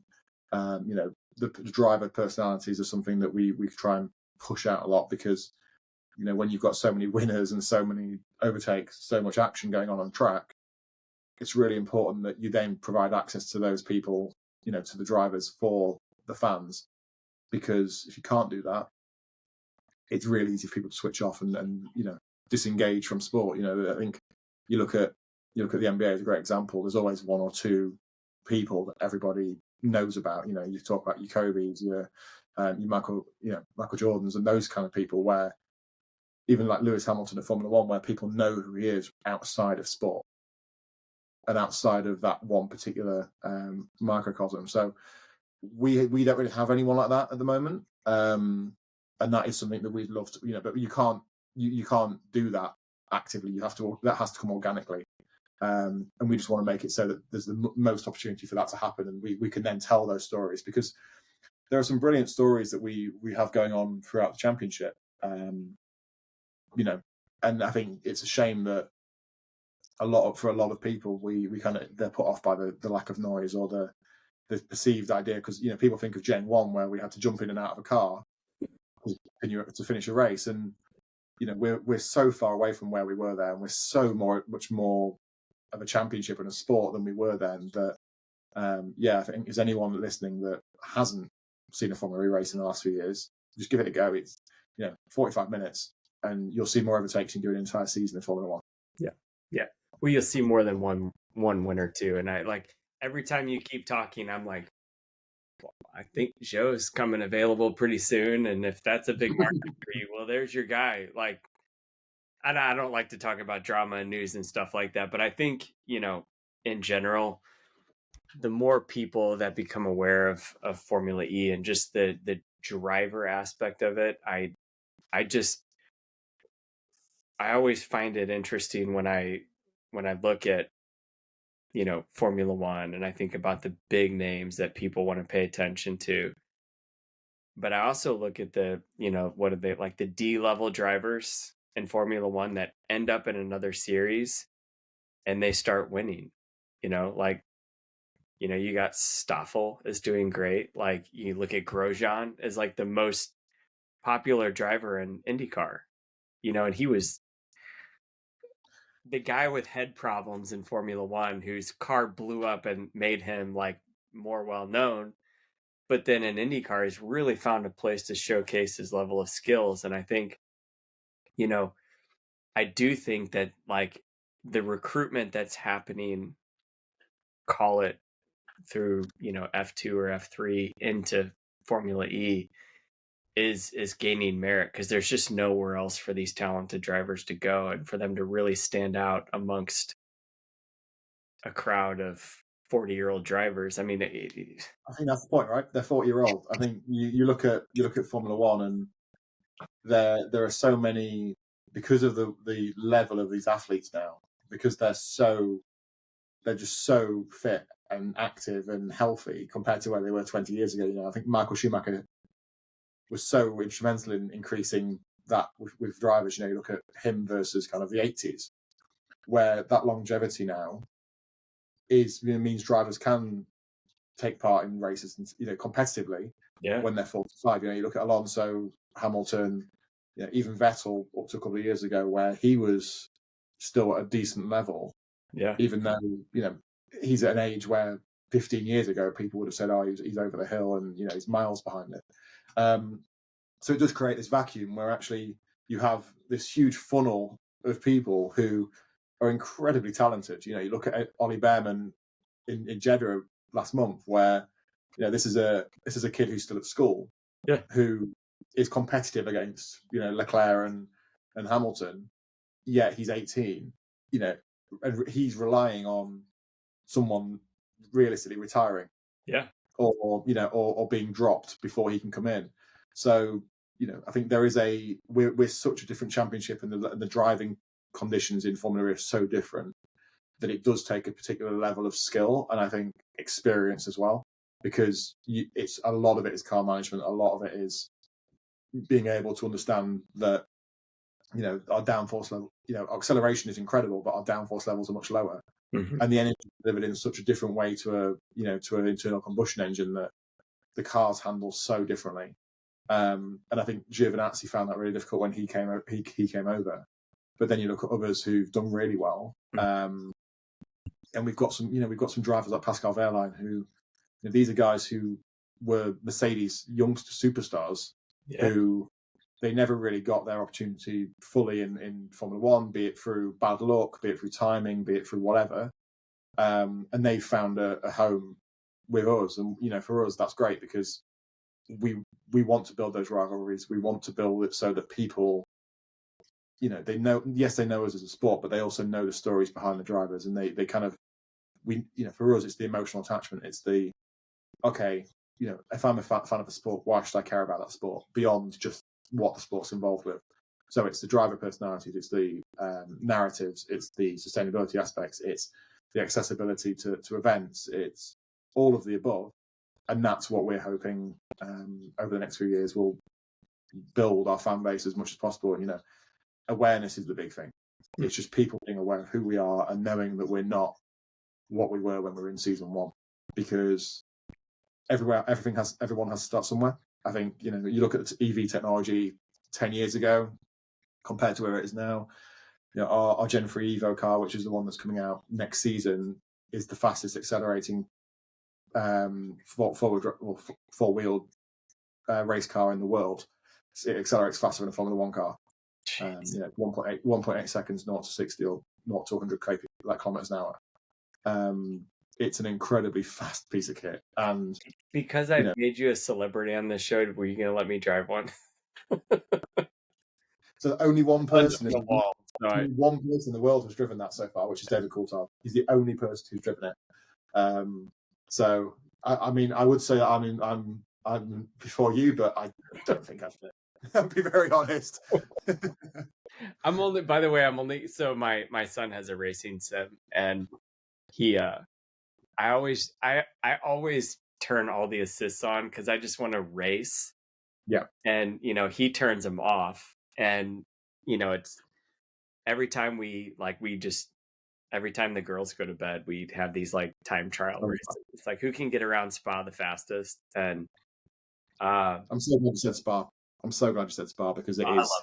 the driver personalities are something that we try and push out a lot, because when you've got so many winners and so many overtakes, so much action going on track, it's really important that you then provide access to those people, to the drivers for the fans, because if you can't do that, it's really easy for people to switch off and disengage from sport. I think you look at the NBA as a great example. There's always one or two people that everybody knows about. You talk about your Kobe's, your Michael Jordans, and those kind of people, where even like Lewis Hamilton at Formula One, where people know who he is outside of sport and outside of that one particular microcosm. So we don't really have anyone like that at the moment, and that is something that we'd love to, but you can't do that actively. That has to come organically, and we just want to make it so that there's the most opportunity for that to happen, and we can then tell those stories, because there are some brilliant stories that we have going on throughout the championship, and I think it's a shame that for a lot of people, they're put off by the lack of noise or the perceived idea, because people think of Gen 1, where we had to jump in and out of a car to finish a race, and we're so far away from where we were there, and we're so much more of a championship and a sport than we were then, that I think is anyone listening that hasn't seen a Formula E race in the last few years, just give it a go. It's 45 minutes and you'll see more overtakes than you do an entire season of Formula 1. Yeah. Well, you'll see more than one winner too. And I like, every time you keep talking, I'm like, well, I think Joe's coming available pretty soon. And if that's a big market for you, well, there's your guy. Like, I don't like to talk about drama and news and stuff like that, but I think, in general, the more people that become aware of Formula E and just the driver aspect of it, I always find it interesting when I look at Formula One, and I think about the big names that people want to pay attention to. But I also look at the, what are they, like the D level drivers in Formula One that end up in another series and they start winning. You got Stoffel is doing great. Like you look at Grosjean is like the most popular driver in IndyCar, and he was the guy with head problems in Formula One whose car blew up and made him like more well known. But then in IndyCar, he's really found a place to showcase his level of skills. And I think, I do think that like the recruitment that's happening, call it through, F2 or F3 into Formula E, is gaining merit, because there's just nowhere else for these talented drivers to go, and for them to really stand out amongst a crowd of 40-year-old drivers. I mean, I think that's the point, right? They're 40-year-old. I think you look at Formula One, and there are so many, because of the level of these athletes now, because they're just so fit and active and healthy compared to where they were 20 years ago. I think Michael Schumacher was so instrumental in increasing that with drivers. You look at him versus kind of the 80s, where that longevity now means drivers can take part in races, competitively, when they're 45. You look at Alonso, Hamilton, even Vettel up to a couple of years ago, where he was still at a decent level. Yeah. Even though, he's at an age where 15 years ago people would have said, oh, he's over the hill and, he's miles behind it. So it does create this vacuum where actually you have this huge funnel of people who are incredibly talented. You look at Ollie Behrman in Jeddah last month, where this is a kid who's still at school, who is competitive against Leclerc and Hamilton, yet he's 18, and he's relying on someone realistically retiring, or being dropped before he can come in. So I think there is we're such a different championship, and the driving conditions in Formula E are so different that it does take a particular level of skill, and I think experience as well, because it's a lot of it is car management, a lot of it is being able to understand that our downforce level, acceleration is incredible, but our downforce levels are much lower, and the energy is delivered in such a different way to an internal combustion engine that the cars handle so differently. And I think Giovinazzi found that really difficult when he came over. But then you look at others who've done really well, and we've got some drivers like Pascal Wehrlein, who these are guys who were Mercedes youngster superstars, who they never really got their opportunity fully in Formula One, be it through bad luck, be it through timing, be it through whatever. And they found a home with us. And for us, that's great because we want to build those rivalries. We want to build it so that people, they know. Yes, they know us as a sport, but they also know the stories behind the drivers, and they kind of for us, it's the emotional attachment. It's the okay, if I'm a fan of a sport, why should I care about that sport beyond just what the sport's involved with? So it's the driver personalities, it's the narratives, it's the sustainability aspects, it's the accessibility to events, it's all of the above. And that's what we're hoping over the next few years will build our fan base as much as possible. Awareness is the big thing. It's just people being aware of who we are and knowing that we're not what we were when we were in season one, because everyone has to start somewhere. I think you look at EV technology 10 years ago compared to where it is now. Our Gen 3 Evo car, which is the one that's coming out next season, is the fastest accelerating four-wheeled race car in the world. It accelerates faster than a Formula One car. 1.8 seconds 0 to 60 or 0 to 100 kilometers an hour. It's an incredibly fast piece of kit. And because I made you a celebrity on this show, were you going to let me drive one? So only one person in the world has driven that so far, which is David Coulthard. He's the only person who's driven it. So I mean, I would say I'm before you, but I don't think I've done it. I'll be very honest. So my son has a racing sim, and he I always turn all the assists on because I just want to race. Yeah. And he turns them off, and it's every time every time the girls go to bed, we'd have these like time trial races. It's like who can get around Spa the fastest. And I'm so glad you said Spa. Because it is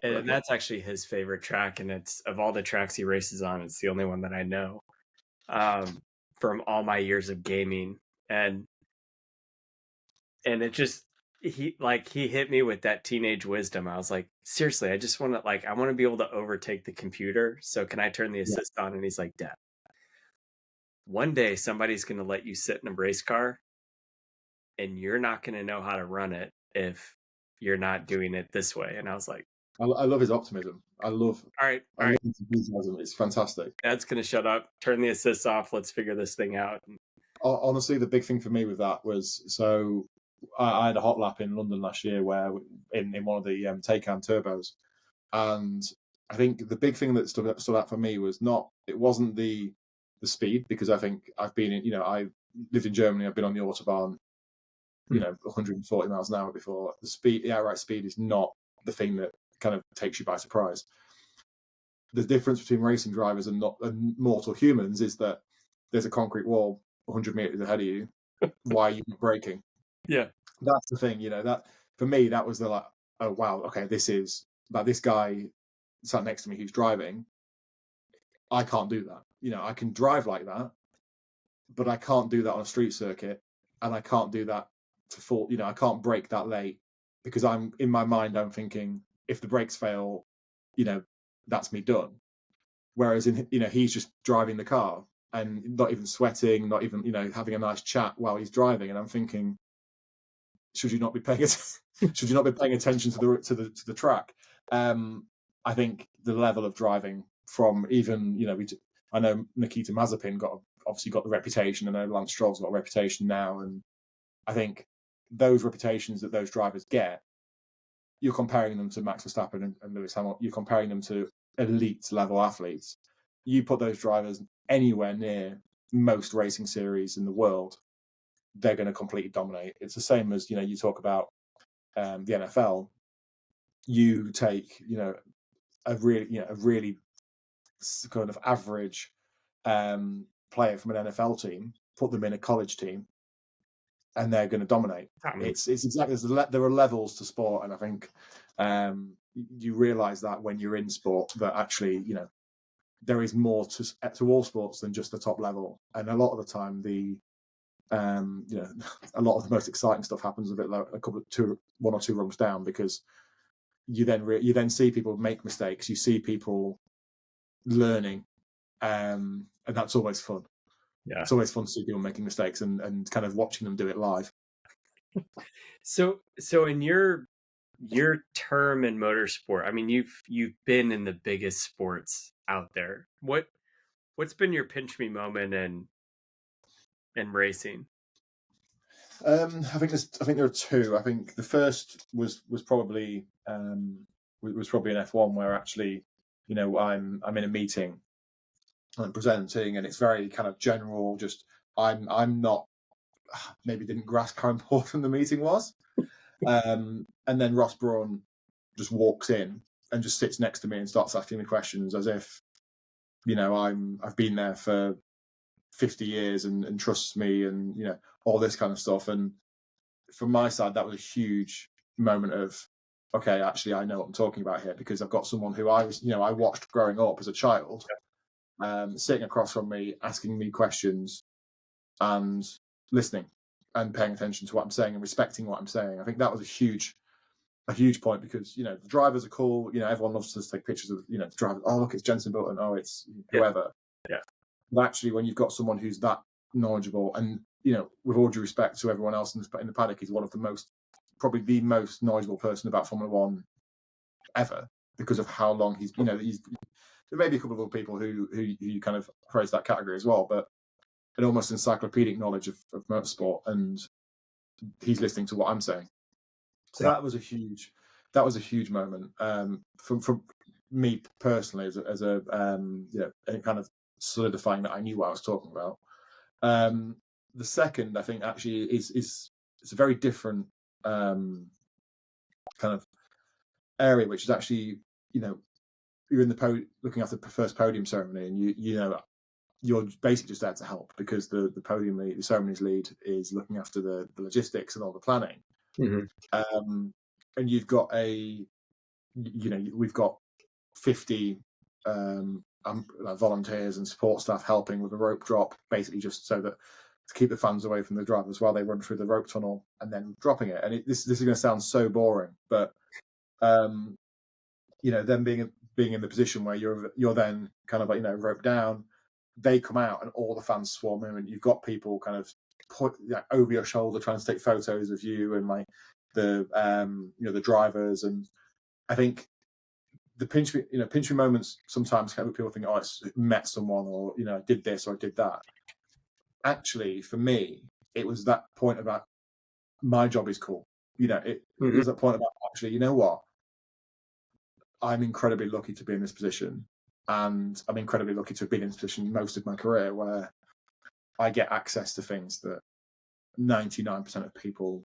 and that's actually his favorite track, and it's of all the tracks he races on, it's the only one that I know from all my years of gaming. And it just he hit me with that teenage wisdom. I was like, seriously, I just want to I want to be able to overtake the computer. So can I turn the assist on? And he's like, Dad, one day somebody's going to let you sit in a race car, and you're not going to know how to run it if you're not doing it this way. And I was like, I love his optimism. I love his enthusiasm. It's fantastic. Dad's going to shut up, turn the assist off. Let's figure this thing out. Honestly, the big thing for me with that was, so I had a hot lap in London last year where in one of the Taycan turbos, and I think the big thing that stood out for me it wasn't the speed, because I think I've been in, I lived in Germany, I've been on the Autobahn, 140 miles an hour before. The outright speed is not the thing that kind of takes you by surprise. The difference between racing drivers and mortal humans is that there's a concrete wall 100 meters ahead of you. Why are you not braking? Yeah, that's the thing. That for me, that was the oh wow, okay, this is this guy sat next to me who's driving. I can't do that. I can drive like that, but I can't do that on a street circuit, and I can't do that to full. I can't brake that late, because I'm in my mind, I'm thinking if the brakes fail, that's me done. Whereas he's just driving the car and not even sweating, not even having a nice chat while he's driving, and I'm thinking, should you not be paying attention to the track? I think the level of driving from even I know Nikita Mazepin obviously got the reputation, and I know Lance Stroll's got a reputation now, and I think those reputations that those drivers get, you're comparing them to Max Verstappen and Lewis Hamilton. You're comparing them to elite level athletes. You put those drivers anywhere near most racing series in the world, they're going to completely dominate. It's the same as you talk about the NFL. You take a really kind of average player from an NFL team, put them in a college team, and they're going to dominate. It's exactly, there are levels to sport, and I think you realise that when you're in sport, that actually there is more to all sports than just the top level, and a lot of the time a lot of the most exciting stuff happens a bit low, one or two rungs down, because you then see people make mistakes, you see people learning, and that's always fun. Yeah. It's always fun to see people making mistakes and kind of watching them do it live. So in your term in motorsport, I mean, you've been in the biggest sports out there. What's been your pinch me moment in racing? I think there are two. I think the first was probably an F1 where actually, I'm in a meeting, I'm presenting, and it's very kind of general. Just I'm not, maybe didn't grasp how important the meeting was, and then Ross Brawn just walks in and just sits next to me and starts asking me questions as if, I've been there for 50 years and trusts me, and all this kind of stuff. And from my side, that was a huge moment of, okay, actually, I know what I'm talking about here, because I've got someone who I watched growing up as a child, sitting across from me, asking me questions and listening and paying attention to what I'm saying and respecting what I'm saying. I think that was a huge point, because the drivers are cool. Everyone loves to take pictures of the drivers. Oh, look, it's Jenson Button. Oh, it's Yeah. whoever. Yeah. But actually, when you've got someone who's that knowledgeable, and with all due respect to everyone else in the paddock, he's one of the most, probably the most knowledgeable person about Formula One ever, because of how long he's. There may be a couple of other people who you kind of praise that category as well, but an almost encyclopedic knowledge of motorsport, and he's listening to what I'm saying. So Yeah. that was a huge moment, from me personally, as a kind of solidifying that I knew what I was talking about. The second, I think, actually is it's a very different kind of area, which is actually, you're in the looking after the first podium ceremony, and you're basically just there to help, because the podium lead, the ceremonies lead, is looking after the logistics and all the planning. Mm-hmm. And you've got we've got 50 volunteers and support staff helping with a rope drop, basically just so that to keep the fans away from the drivers while they run through the rope tunnel and then dropping it. And this is going to sound so boring, but them being in the position where you're then kind of like, rope down, they come out and all the fans swarm in, and you've got people kind of put over your shoulder trying to take photos of you and like the the drivers. And I think the pinch me moments sometimes kind of people think, oh, it's met someone, or I did this or I did that. Actually, for me, it was that point about my job is cool. It was that point about, actually, you know what? I'm incredibly lucky to be in this position, and I'm incredibly lucky to have been in this position most of my career, where I get access to things that 99% of people,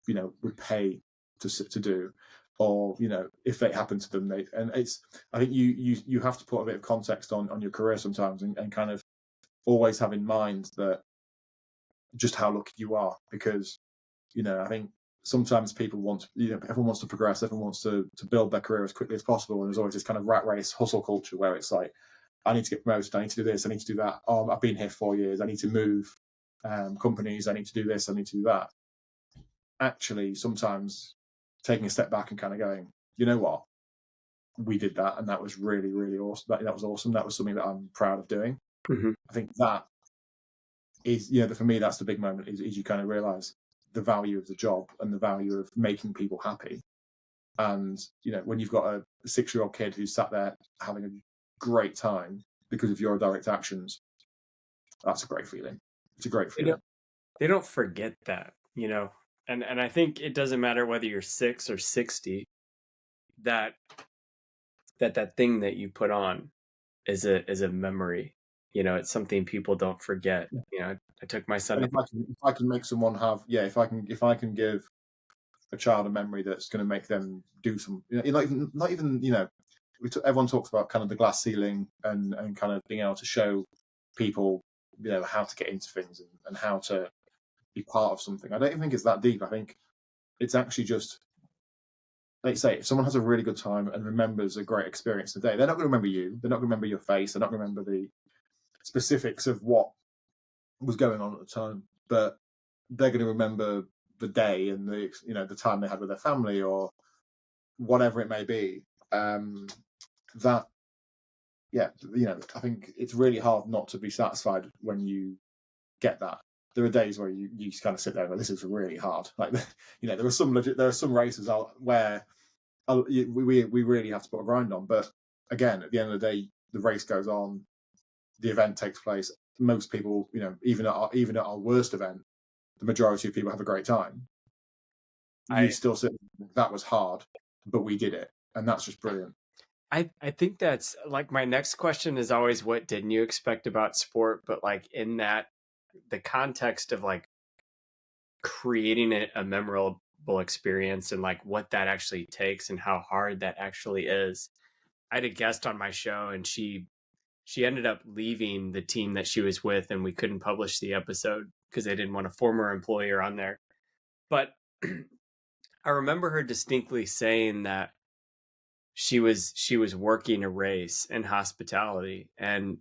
would pay to do, or if they happen to them, I think you have to put a bit of context on your career sometimes, and kind of always have in mind that just how lucky you are, because I think sometimes people want, everyone wants to progress, everyone wants to build their career as quickly as possible, and there's always this kind of rat race hustle culture where it's like, I need to get promoted, I need to do this, I need to do that. Oh, I've been here 4 years, I need to move companies, I need to do this, I need to do that. Actually, sometimes taking a step back and kind of going, you know what, we did that, and that was really, really awesome. That was awesome. That was something that I'm proud of doing. Mm-hmm. I think that is, for me, that's the big moment, is you kind of realize the value of the job and the value of making people happy. And when you've got a 6-year-old kid who's sat there having a great time because of your direct actions, that's a great feeling. It's a great feeling. They don't forget that, and I think it doesn't matter whether you're 6 or 60, that thing that you put on is a memory. It's something people don't forget. I took my son And to. if I can make someone have, if I can give a child a memory that's going to make them do some, not even everyone talks about kind of the glass ceiling, and kind of being able to show people how to get into things, and how to be part of something. I don't even think it's that deep. I think it's actually just, like you say, if someone has a really good time and remembers a great experience today, they're not going to remember you, they're not going to remember your face, they're not going to remember the specifics of what was going on at the time, but they're going to remember the day and the time they had with their family, or whatever it may be. That I think it's really hard not to be satisfied when you get that. There are days where you just kind of sit there and go, this is really hard. Like, there are some races where we really have to put a grind on. But again, at the end of the day, the race goes on, the event takes place. Most people, even at our worst event, the majority of people have a great time. You still sit, that was hard, but we did it, and that's just brilliant. I think that's like my next question is always what didn't you expect about sport, but like in that the context of like creating a memorable experience and like what that actually takes and how hard that actually is. I had a guest on my show and she ended up leaving the team that she was with and we couldn't publish the episode because they didn't want a former employer on there. But I remember her distinctly saying that she was working a race in hospitality, and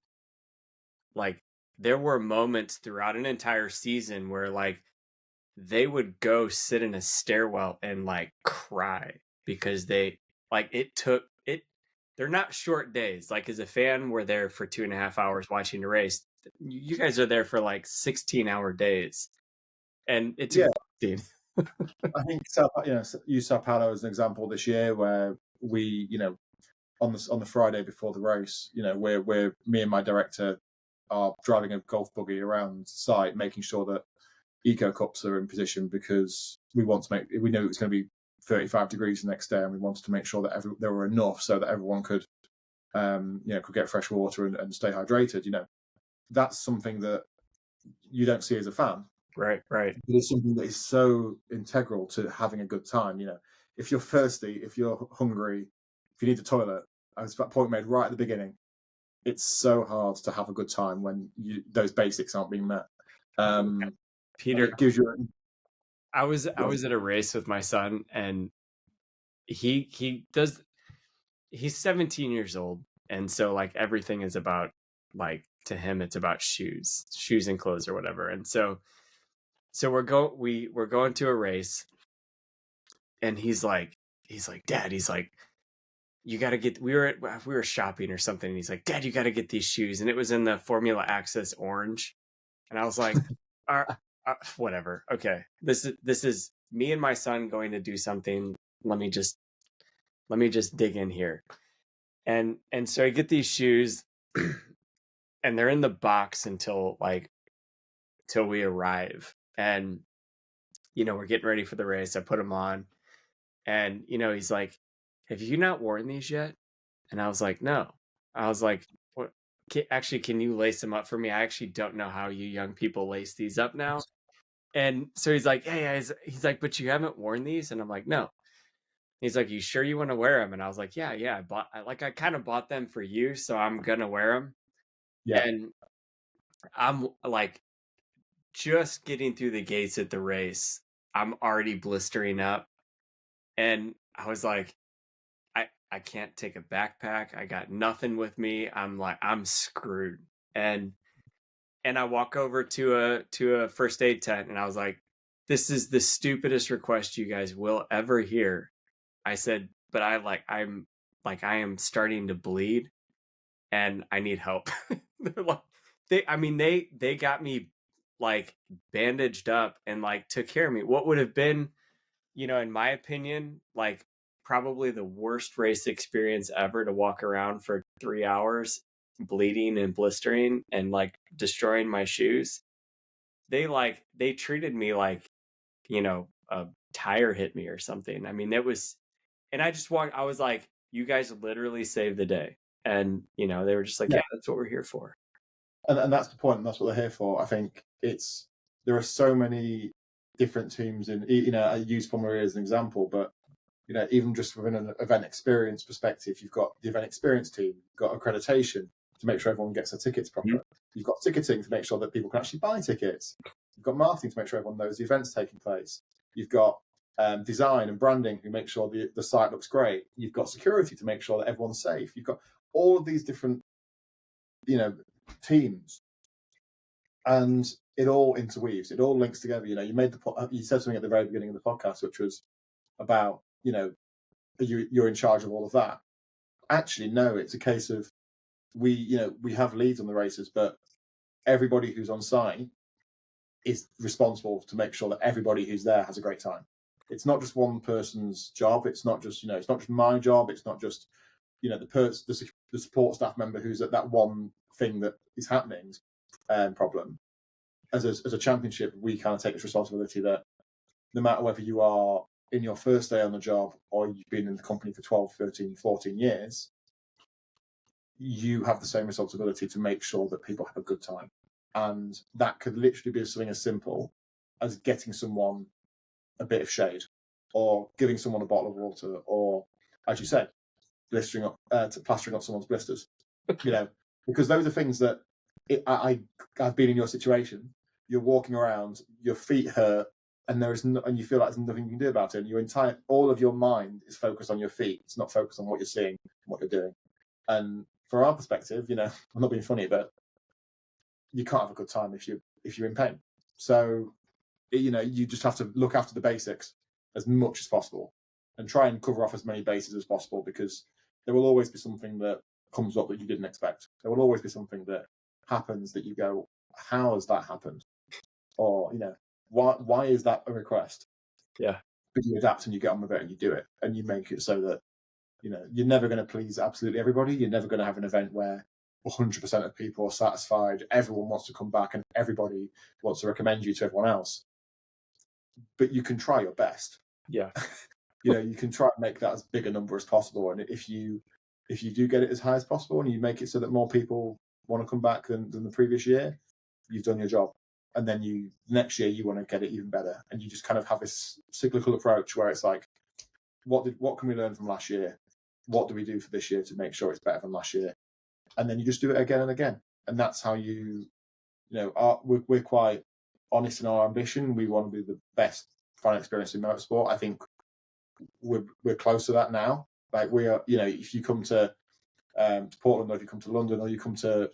like there were moments throughout an entire season where like they would go sit in a stairwell and like cry because they like it took it. They're not short days. Like as a fan, we're there for 2.5 hours watching a race. You guys are there for like 16-hour days, and it's exhausting. I think use Sao Paulo as an example this year, where we, on the Friday before the race, we're me and my director are driving a golf buggy around site, making sure that eco cups are in position, because we knew it was going to be 35 degrees the next day, and we wanted to make sure that there were enough so that everyone could get fresh water and stay hydrated. That's something that you don't see as a fan. Right. It is something that is so integral to having a good time. If you're thirsty, if you're hungry, if you need the toilet, as that point made right at the beginning, it's so hard to have a good time when those basics aren't being met. Peter, it gives you. I was at a race with my son, and he's 17 years old, and so like everything is about, like, to him it's about shoes and clothes or whatever. And so we're going to a race, and he's like, Dad, he's like, you got to get, we were shopping or something, and he's like, Dad, you got to get these shoes, and it was in the Formula Access orange, and I was like, whatever, okay, this is me and my son going to do something. Let me just dig in here. And so I get these shoes and they're in the box until we arrive. And we're getting ready for the race. I put them on, and he's like, have you not worn these yet? And I was like, no. I was like, what? Can you lace them up for me? I actually don't know how you young people lace these up now. And so he's like, hey, he's like, but you haven't worn these? And I'm like, no. He's like, you sure you want to wear them? And I was like, yeah. I kind of bought them for you, so I'm gonna wear them. Yeah. And I'm like just getting through the gates at the race. I'm already blistering up, and I was like, I can't take a backpack. I got nothing with me. I'm like, I'm screwed. And I walk over to a first aid tent, and I was like, this is the stupidest request you guys will ever hear. I said, but I am starting to bleed and I need help. They're like, they got me like bandaged up and like took care of me. What would have been, in my opinion, like probably the worst race experience ever, to walk around for 3 hours bleeding and blistering and like destroying my shoes. They treated me like, a tire hit me or something. I mean, it was, and I just walked, I was like, you guys literally saved the day. And, they were just like, yeah, that's what we're here for. And that's the point, and that's what they're here for. I think there are so many different teams in, I use Formula E as an example, but even just within an event experience perspective, you've got the event experience team, you've got accreditation to make sure everyone gets their tickets properly. Mm-hmm. You've got ticketing to make sure that people can actually buy tickets. You've got marketing to make sure everyone knows the event's taking place. You've got design and branding to make sure the site looks great. You've got security to make sure that everyone's safe. You've got all of these different, teams, and it all interweaves. It all links together. You said something at the very beginning of the podcast, which was about, you're in charge of all of that. Actually, no, it's a case of we have leads on the races, but everybody who's on site is responsible to make sure that everybody who's there has a great time. It's not just one person's job. It's not just it's not just my job. It's not just the support staff member who's at that one thing that is happening problem. As a championship, we kind of take this responsibility that no matter whether you are in your first day on the job or you've been in the company for 12, 13, 14 years, you have the same responsibility to make sure that people have a good time. And that could literally be something as simple as getting someone a bit of shade, or giving someone a bottle of water, or, as you said, plastering up someone's blisters. Because those are things that I've been in your situation. You're walking around, your feet hurt, and and you feel like there's nothing you can do about it. And all of your mind is focused on your feet. It's not focused on what you're seeing, what you're doing. And from our perspective, I'm not being funny, but you can't have a good time if you're in pain. So, you just have to look after the basics as much as possible and try and cover off as many bases as possible, because there will always be something that comes up that you didn't expect. There will always be something that happens that you go, how has that happened? Or, why is that a request? Yeah. But you adapt and you get on with it and you do it, and you make it so that, you're never going to please absolutely everybody. You're never going to have an event where 100% of people are satisfied, everyone wants to come back, and everybody wants to recommend you to everyone else. But you can try your best. Yeah. You can try and make that as big a number as possible. And if you do get it as high as possible and you make it so that more people want to come back than the previous year, you've done your job. And then next year you want to get it even better. And you just kind of have this cyclical approach where it's like, what can we learn from last year? What do we do for this year to make sure it's better than last year? And then you just do it again and again. And that's how we're quite honest in our ambition. We want to be the best fan experience in motorsport. I think we're close to that now. Like, we are, if you come to Portland, or if you come to London, or you come to,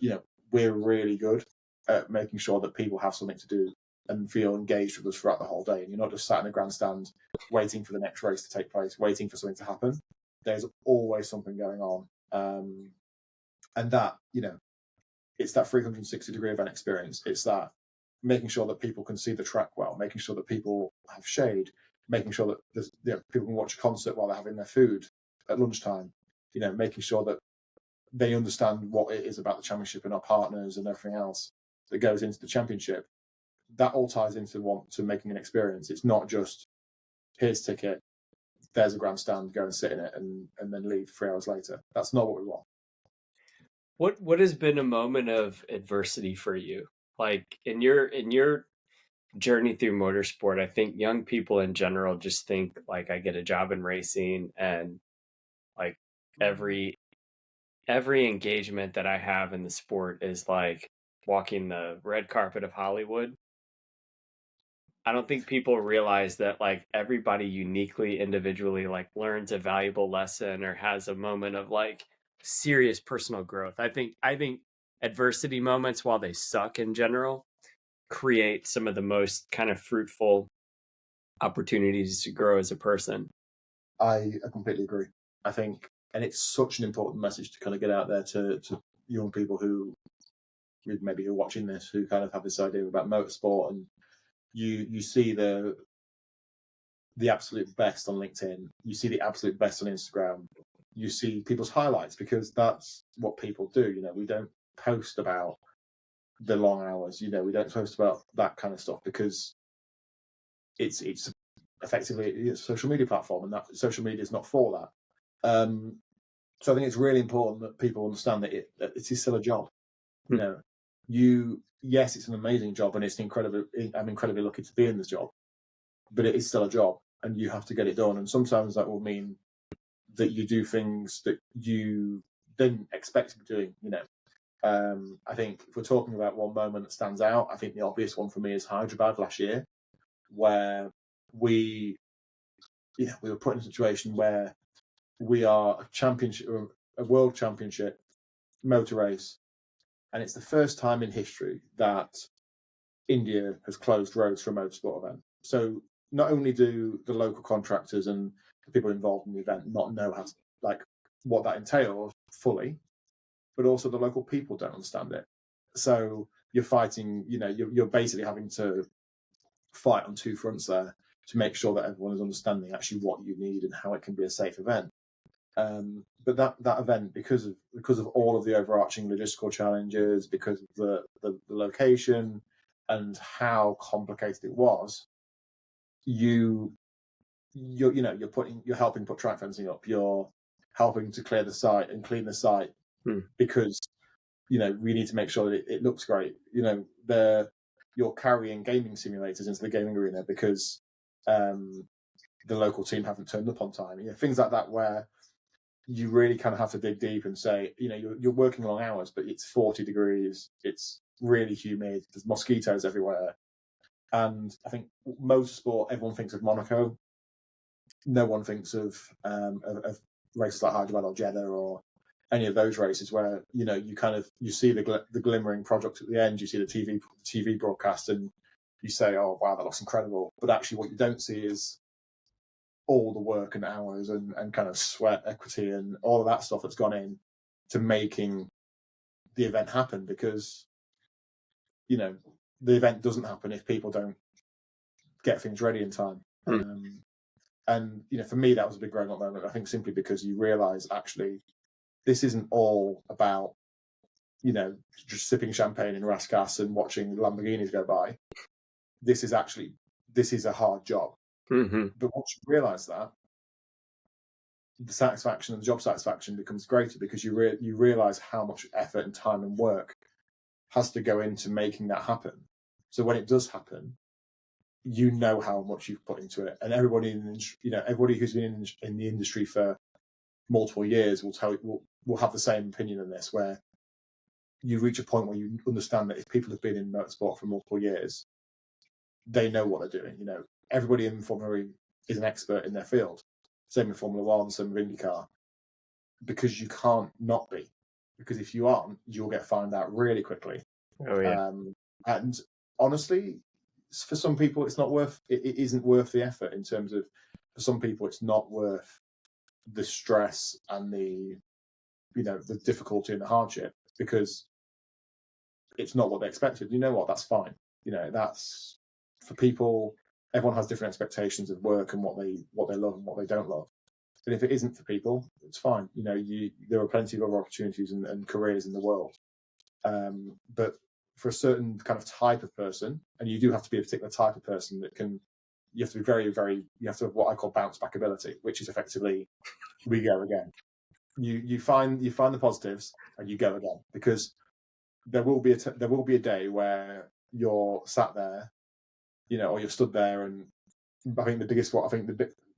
we're really good at making sure that people have something to do and feel engaged with us throughout the whole day. And you're not just sat in a grandstand waiting for the next race to take place, waiting for something to happen. There's always something going on. And that, it's that 360-degree event experience. It's that making sure that people can see the track well, making sure that people have shade, making sure that people can watch a concert while they're having their food at lunchtime, making sure that they understand what it is about the championship and our partners and everything else that goes into the championship. That all ties into making an experience. It's not just, here's a ticket, there's a grandstand, go and sit in it and then leave 3 hours later. That's not what we want. What has been a moment of adversity for you? Like, in your journey through motorsport, I think young people in general just think, like, I get a job in racing, and like every engagement that I have in the sport is like walking the red carpet of Hollywood. I don't think people realize that, like, everybody uniquely, individually, like, learns a valuable lesson or has a moment of like serious personal growth. I think adversity moments, while they suck in general, create some of the most kind of fruitful opportunities to grow as a person. I completely agree. I think, and it's such an important message to kind of get out there to young people who maybe are watching this, who kind of have this idea about motorsport, and you see the absolute best on LinkedIn, you see the absolute best on Instagram, you see people's highlights, because that's what people do. We don't post about the long hours, we don't post about that kind of stuff, because it's effectively a social media platform, and that social media is not for that. So I think it's really important that people understand that it is still a job. Yes, it's an amazing job, and I'm incredibly lucky to be in this job, but it is still a job, and you have to get it done. And sometimes that will mean that you do things that you didn't expect to be doing. I think if we're talking about one moment that stands out, I think the obvious one for me is Hyderabad last year, where we were put in a situation where we are a world championship motor race, and it's the first time in history that India has closed roads for a motorsport event. So not only do the local contractors and the people involved in the event not know what that entails fully, but also the local people don't understand it. So you're fighting, you're basically having to fight on two fronts there to make sure that everyone is understanding actually what you need and how it can be a safe event. But that event, because of all of the overarching logistical challenges, because of the location and how complicated it was, you're helping put track fencing up, you're helping to clear the site and clean the site because we need to make sure that it looks great. You're carrying gaming simulators into the gaming arena because the local team haven't turned up on time. Things like that where you really kind of have to dig deep and say, you're working long hours, but it's 40 degrees, it's really humid, there's mosquitoes everywhere. And I think motorsport, everyone thinks of Monaco. No one thinks of races like Hyderabad or Jeddah or any of those races where you see the glimmering product at the end, you see the TV broadcast, and you say, "Oh wow, that looks incredible." But actually, what you don't see is all the work and hours and kind of sweat equity and all of that stuff that's gone in to making the event happen, because the event doesn't happen if people don't get things ready in time. And for me, that was a big growing up moment. I think simply because you realize actually this isn't all about just sipping champagne in Raskas and watching Lamborghinis go by. This is a hard job. But once you realize that, the satisfaction and the job satisfaction becomes greater, because you realize how much effort and time and work has to go into making that happen. So when it does happen, how much you've put into it, and everybody who's been in the industry for multiple years will have the same opinion on this, where you reach a point where you understand that if people have been in motorsport for multiple years, they know what they're doing. Everybody in Formula E is an expert in their field. Same with Formula One, same with IndyCar, because you can't not be. Because if you aren't, you'll get found out really quickly. Oh yeah. And honestly, for some people, it isn't worth the effort. In terms of, for some people, it's not worth the stress and the difficulty and the hardship, because it's not what they expected. You know what? That's fine. That's, for people. Everyone has different expectations of work and what they love and what they don't love. And if it isn't for people, it's fine. There are plenty of other opportunities and careers in the world. But for a certain kind of type of person, and you do have to be a particular type of person you have to be very, very, you have to have what I call bounce back ability, which is effectively, we go again. You find the positives and you go again, because there will be a day where you're sat there, or you're stood there, and I think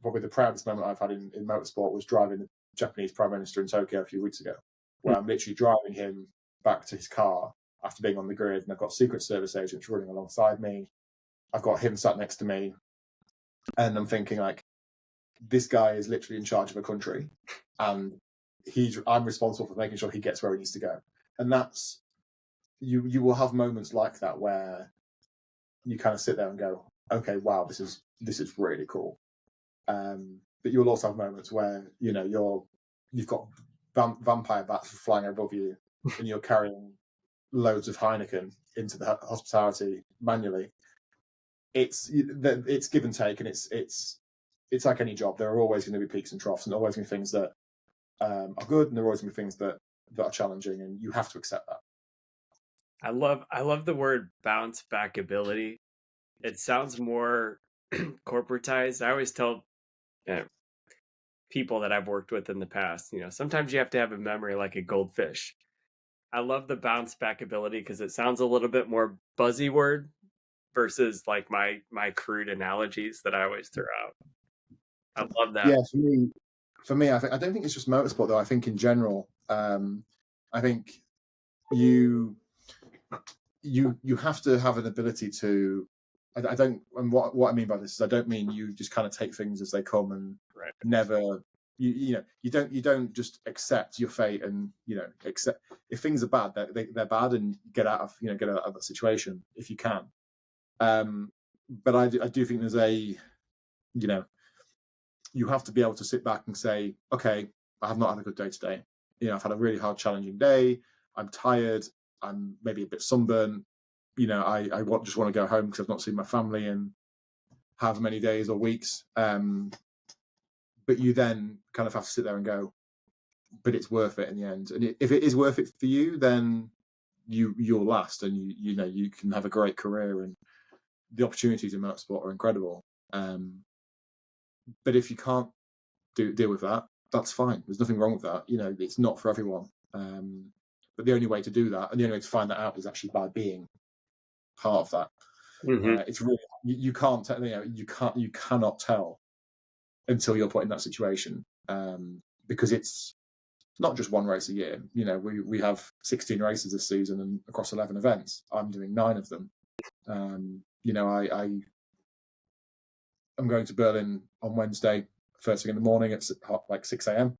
probably the proudest moment I've had in motorsport was driving the Japanese Prime Minister in Tokyo a few weeks ago, where I'm literally driving him back to his car after being on the grid, and I've got Secret Service agents running alongside me. I've got him sat next to me, and I'm thinking, like, this guy is literally in charge of a country, and I'm responsible for making sure he gets where he needs to go. And that's, you will have moments like that where you kind of sit there and go, okay, wow, this is really cool. But you'll also have moments where you've got vampire bats flying above you, and you're carrying loads of Heineken into the hospitality manually. It's give and take, and it's like any job. There are always going to be peaks and troughs, and always going to be things that are good, and there are always going to be things that are challenging, and you have to accept that. I love the word bounce back ability. It sounds more corporatized. I always tell people that I've worked with in the past, sometimes you have to have a memory like a goldfish. I love the bounce back ability because it sounds a little bit more buzzy word versus like my crude analogies that I always throw out. I love that. Yeah, for me, I don't think it's just motorsport though. I think in general, I think you have to have an ability to. I don't, and what I mean by this is, I don't mean you just kind of take things as they come and never. You don't just accept your fate and accept if things are bad, they're bad, and get out of that situation if you can. But I do think there's a you have to be able to sit back and say, okay, I have not had a good day today. I've had a really hard, challenging day. I'm tired. I'm maybe a bit sunburned. I just want to go home because I've not seen my family in however many days or weeks. But you then kind of have to sit there and go, but it's worth it in the end. And if it is worth it for you, then you'll last, and you can have a great career, and the opportunities in motorsport are incredible. But if you can't deal with that, that's fine. There's nothing wrong with that. It's not for everyone. But the only way to do that, and the only way to find that out, is actually by being part of that. It's really, you can't tell, you cannot tell until you're put in that situation, because it's not just one race a year. We have 16 races this season, and across 11 events. I'm doing 9 of them. I'm going to Berlin on Wednesday, first thing in the morning at like 6 a.m.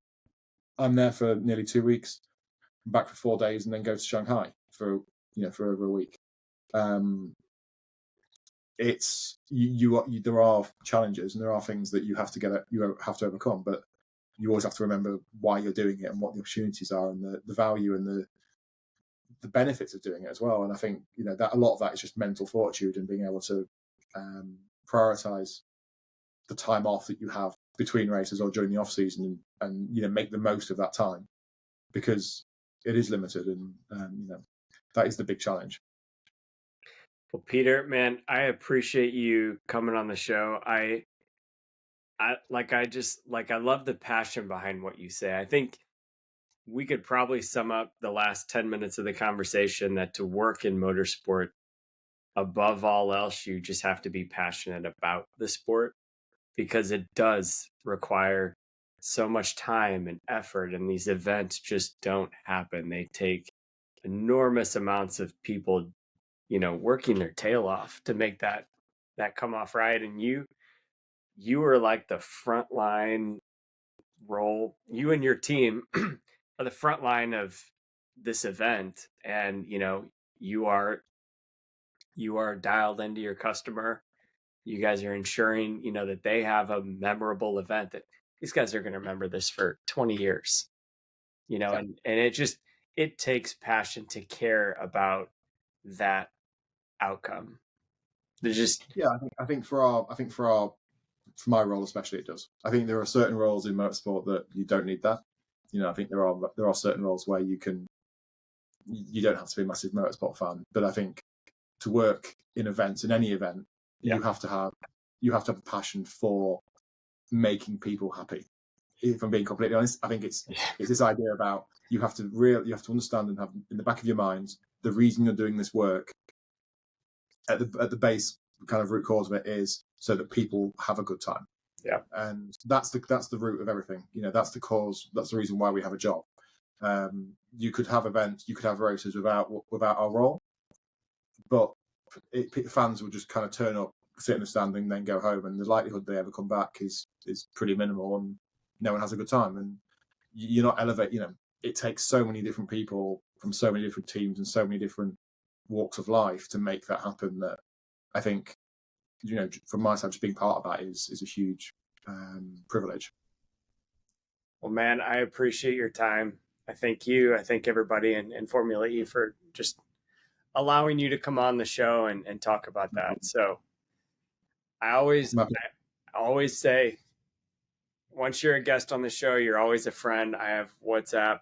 I'm there for nearly 2 weeks, back for 4 days, and then go to Shanghai for over a week. It's there are challenges, and there are things that you have to overcome, but you always have to remember why you're doing it and what the opportunities are, and the value and the benefits of doing it as well. And I think that a lot of that is just mental fortitude and being able to prioritize the time off that you have between races or during the off season, and make the most of that time, because it is limited, and that is the big challenge. Well, Peter, man, I appreciate you coming on the show. I love the passion behind what you say. I think we could probably sum up the last 10 minutes of the conversation that to work in motorsport, above all else, you just have to be passionate about the sport, because it does require so much time and effort, and these events just don't happen. They take enormous amounts of people, working their tail off to make that come off right. And you were like the front line role. You and your team are the front line of this event, and you are dialed into your customer. You guys are ensuring that they have a memorable event, that these guys are going to remember this for 20 years. Yeah. And it takes passion to care about that outcome. There's just I think for my role especially, it does. I think there are certain roles in motorsport that you don't need that. I think there are certain roles where you don't have to be a massive motorsport fan, but I think to work in events, in any event, you have to have a passion for making people happy. If I'm being completely honest, I think it's this idea about you have to understand and have in the back of your mind the reason you're doing this work. At the base, kind of root cause of it is so that people have a good time. Yeah. And that's the root of everything. That's the cause. That's the reason why we have a job. You could have events, you could have races without our role, but fans would just kind of turn up, sit in the standing, then go home, and the likelihood they ever come back is pretty minimal, and no one has a good time. And you're not elevating. It takes so many different people from so many different teams and so many different walks of life to make that happen, that I think from my side, just being part of that is a huge privilege. Well, man, I appreciate your time. I thank you. I thank everybody in Formula E for just allowing you to come on the show and talk about that. So I always say, once you're a guest on the show, you're always a friend. I have WhatsApp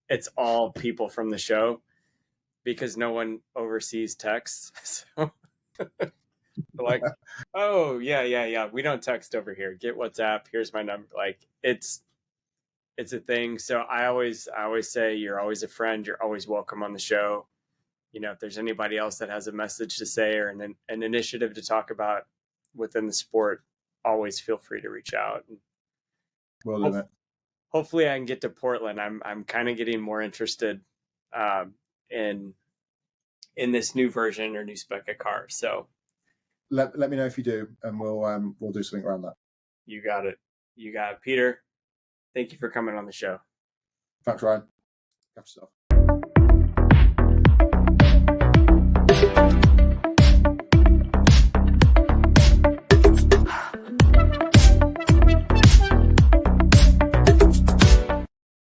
it's all people from the show, because no one oversees texts. So like, oh yeah, we don't text over here. Get WhatsApp. Here's my number. Like, it's a thing. So I always say, you're always a friend. You're always welcome on the show. If there's anybody else that has a message to say, or an initiative to talk about within the sport, always feel free to reach out. Well, hopefully I can get to Portland. I'm kind of getting more interested in this new version or new spec of car. So let me know if you do, and we'll do something around that. You got it, Peter. Thank you for coming on the show. Thanks, Ryan. Catch yourself.